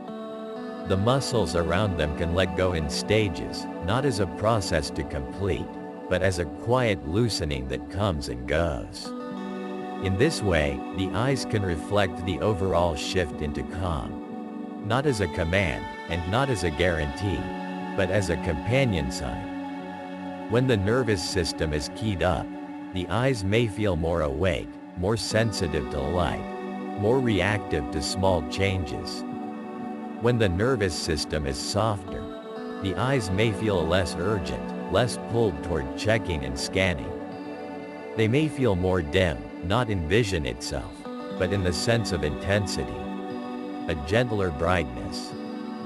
[SPEAKER 1] The muscles around them can let go in stages, not as a process to complete, but as a quiet loosening that comes and goes. In this way, the eyes can reflect the overall shift into calm. Not as a command, and not as a guarantee, but as a companion sign. When the nervous system is keyed up, the eyes may feel more awake, more sensitive to light, more reactive to small changes. When the nervous system is softer, the eyes may feel less urgent, less pulled toward checking and scanning. They may feel more dim, not in vision itself, but in the sense of intensity. A gentler brightness,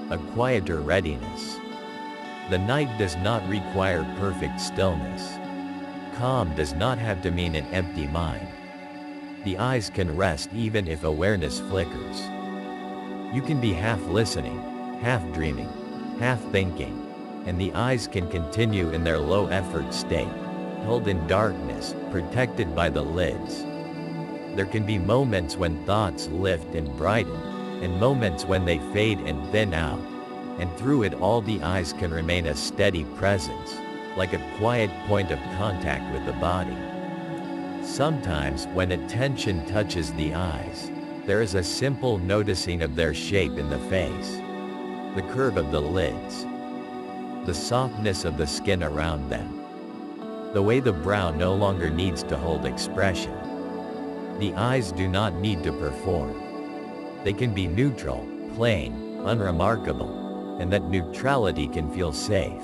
[SPEAKER 1] a quieter readiness. The night does not require perfect stillness. Calm does not have to mean an empty mind. The eyes can rest even if awareness flickers. You can be half listening, half dreaming, half thinking, and the eyes can continue in their low-effort state, held in darkness, protected by the lids. There can be moments when thoughts lift and brighten, and moments when they fade and thin out, and through it all the eyes can remain a steady presence, like a quiet point of contact with the body. Sometimes, when attention touches the eyes, there is a simple noticing of their shape in the face, the curve of the lids, the softness of the skin around them, the way the brow no longer needs to hold expression. The eyes do not need to perform. They can be neutral, plain, unremarkable, and that neutrality can feel safe.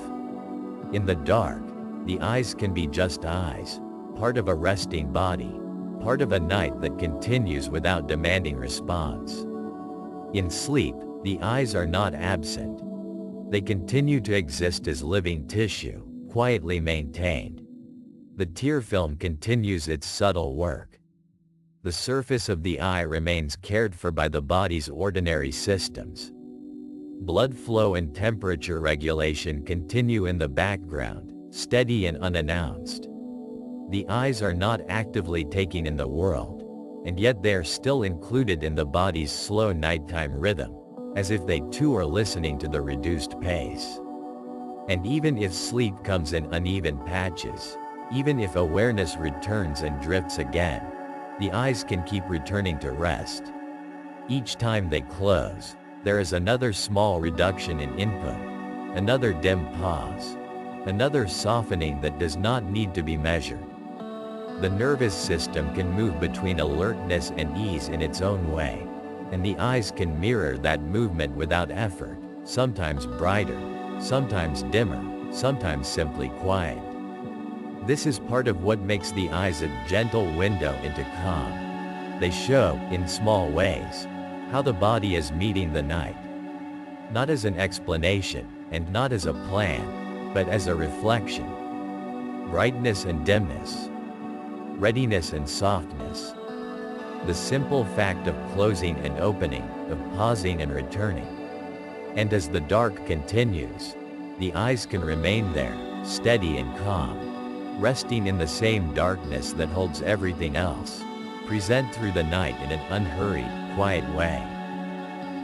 [SPEAKER 1] In the dark, the eyes can be just eyes, part of a resting body, part of a night that continues without demanding response. In sleep, the eyes are not absent. They continue to exist as living tissue, quietly maintained. The tear film continues its subtle work. The surface of the eye remains cared for by the body's ordinary systems. Blood flow and temperature regulation continue in the background, steady and unannounced. The eyes are not actively taking in the world, and yet they are still included in the body's slow nighttime rhythm, as if they too are listening to the reduced pace. And even if sleep comes in uneven patches, even if awareness returns and drifts again, the eyes can keep returning to rest. Each time they close, there is another small reduction in input, another dim pause. Another softening that does not need to be measured. The nervous system can move between alertness and ease in its own way, and the eyes can mirror that movement without effort, sometimes brighter, sometimes dimmer, sometimes simply quiet. This is part of what makes the eyes a gentle window into calm. They show, in small ways, how the body is meeting the night. Not as an explanation, and not as a plan, but as a reflection. Brightness and dimness. Readiness and softness. The simple fact of closing and opening, of pausing and returning. And as the dark continues, the eyes can remain there, steady and calm, resting in the same darkness that holds everything else, present through the night in an unhurried, quiet way.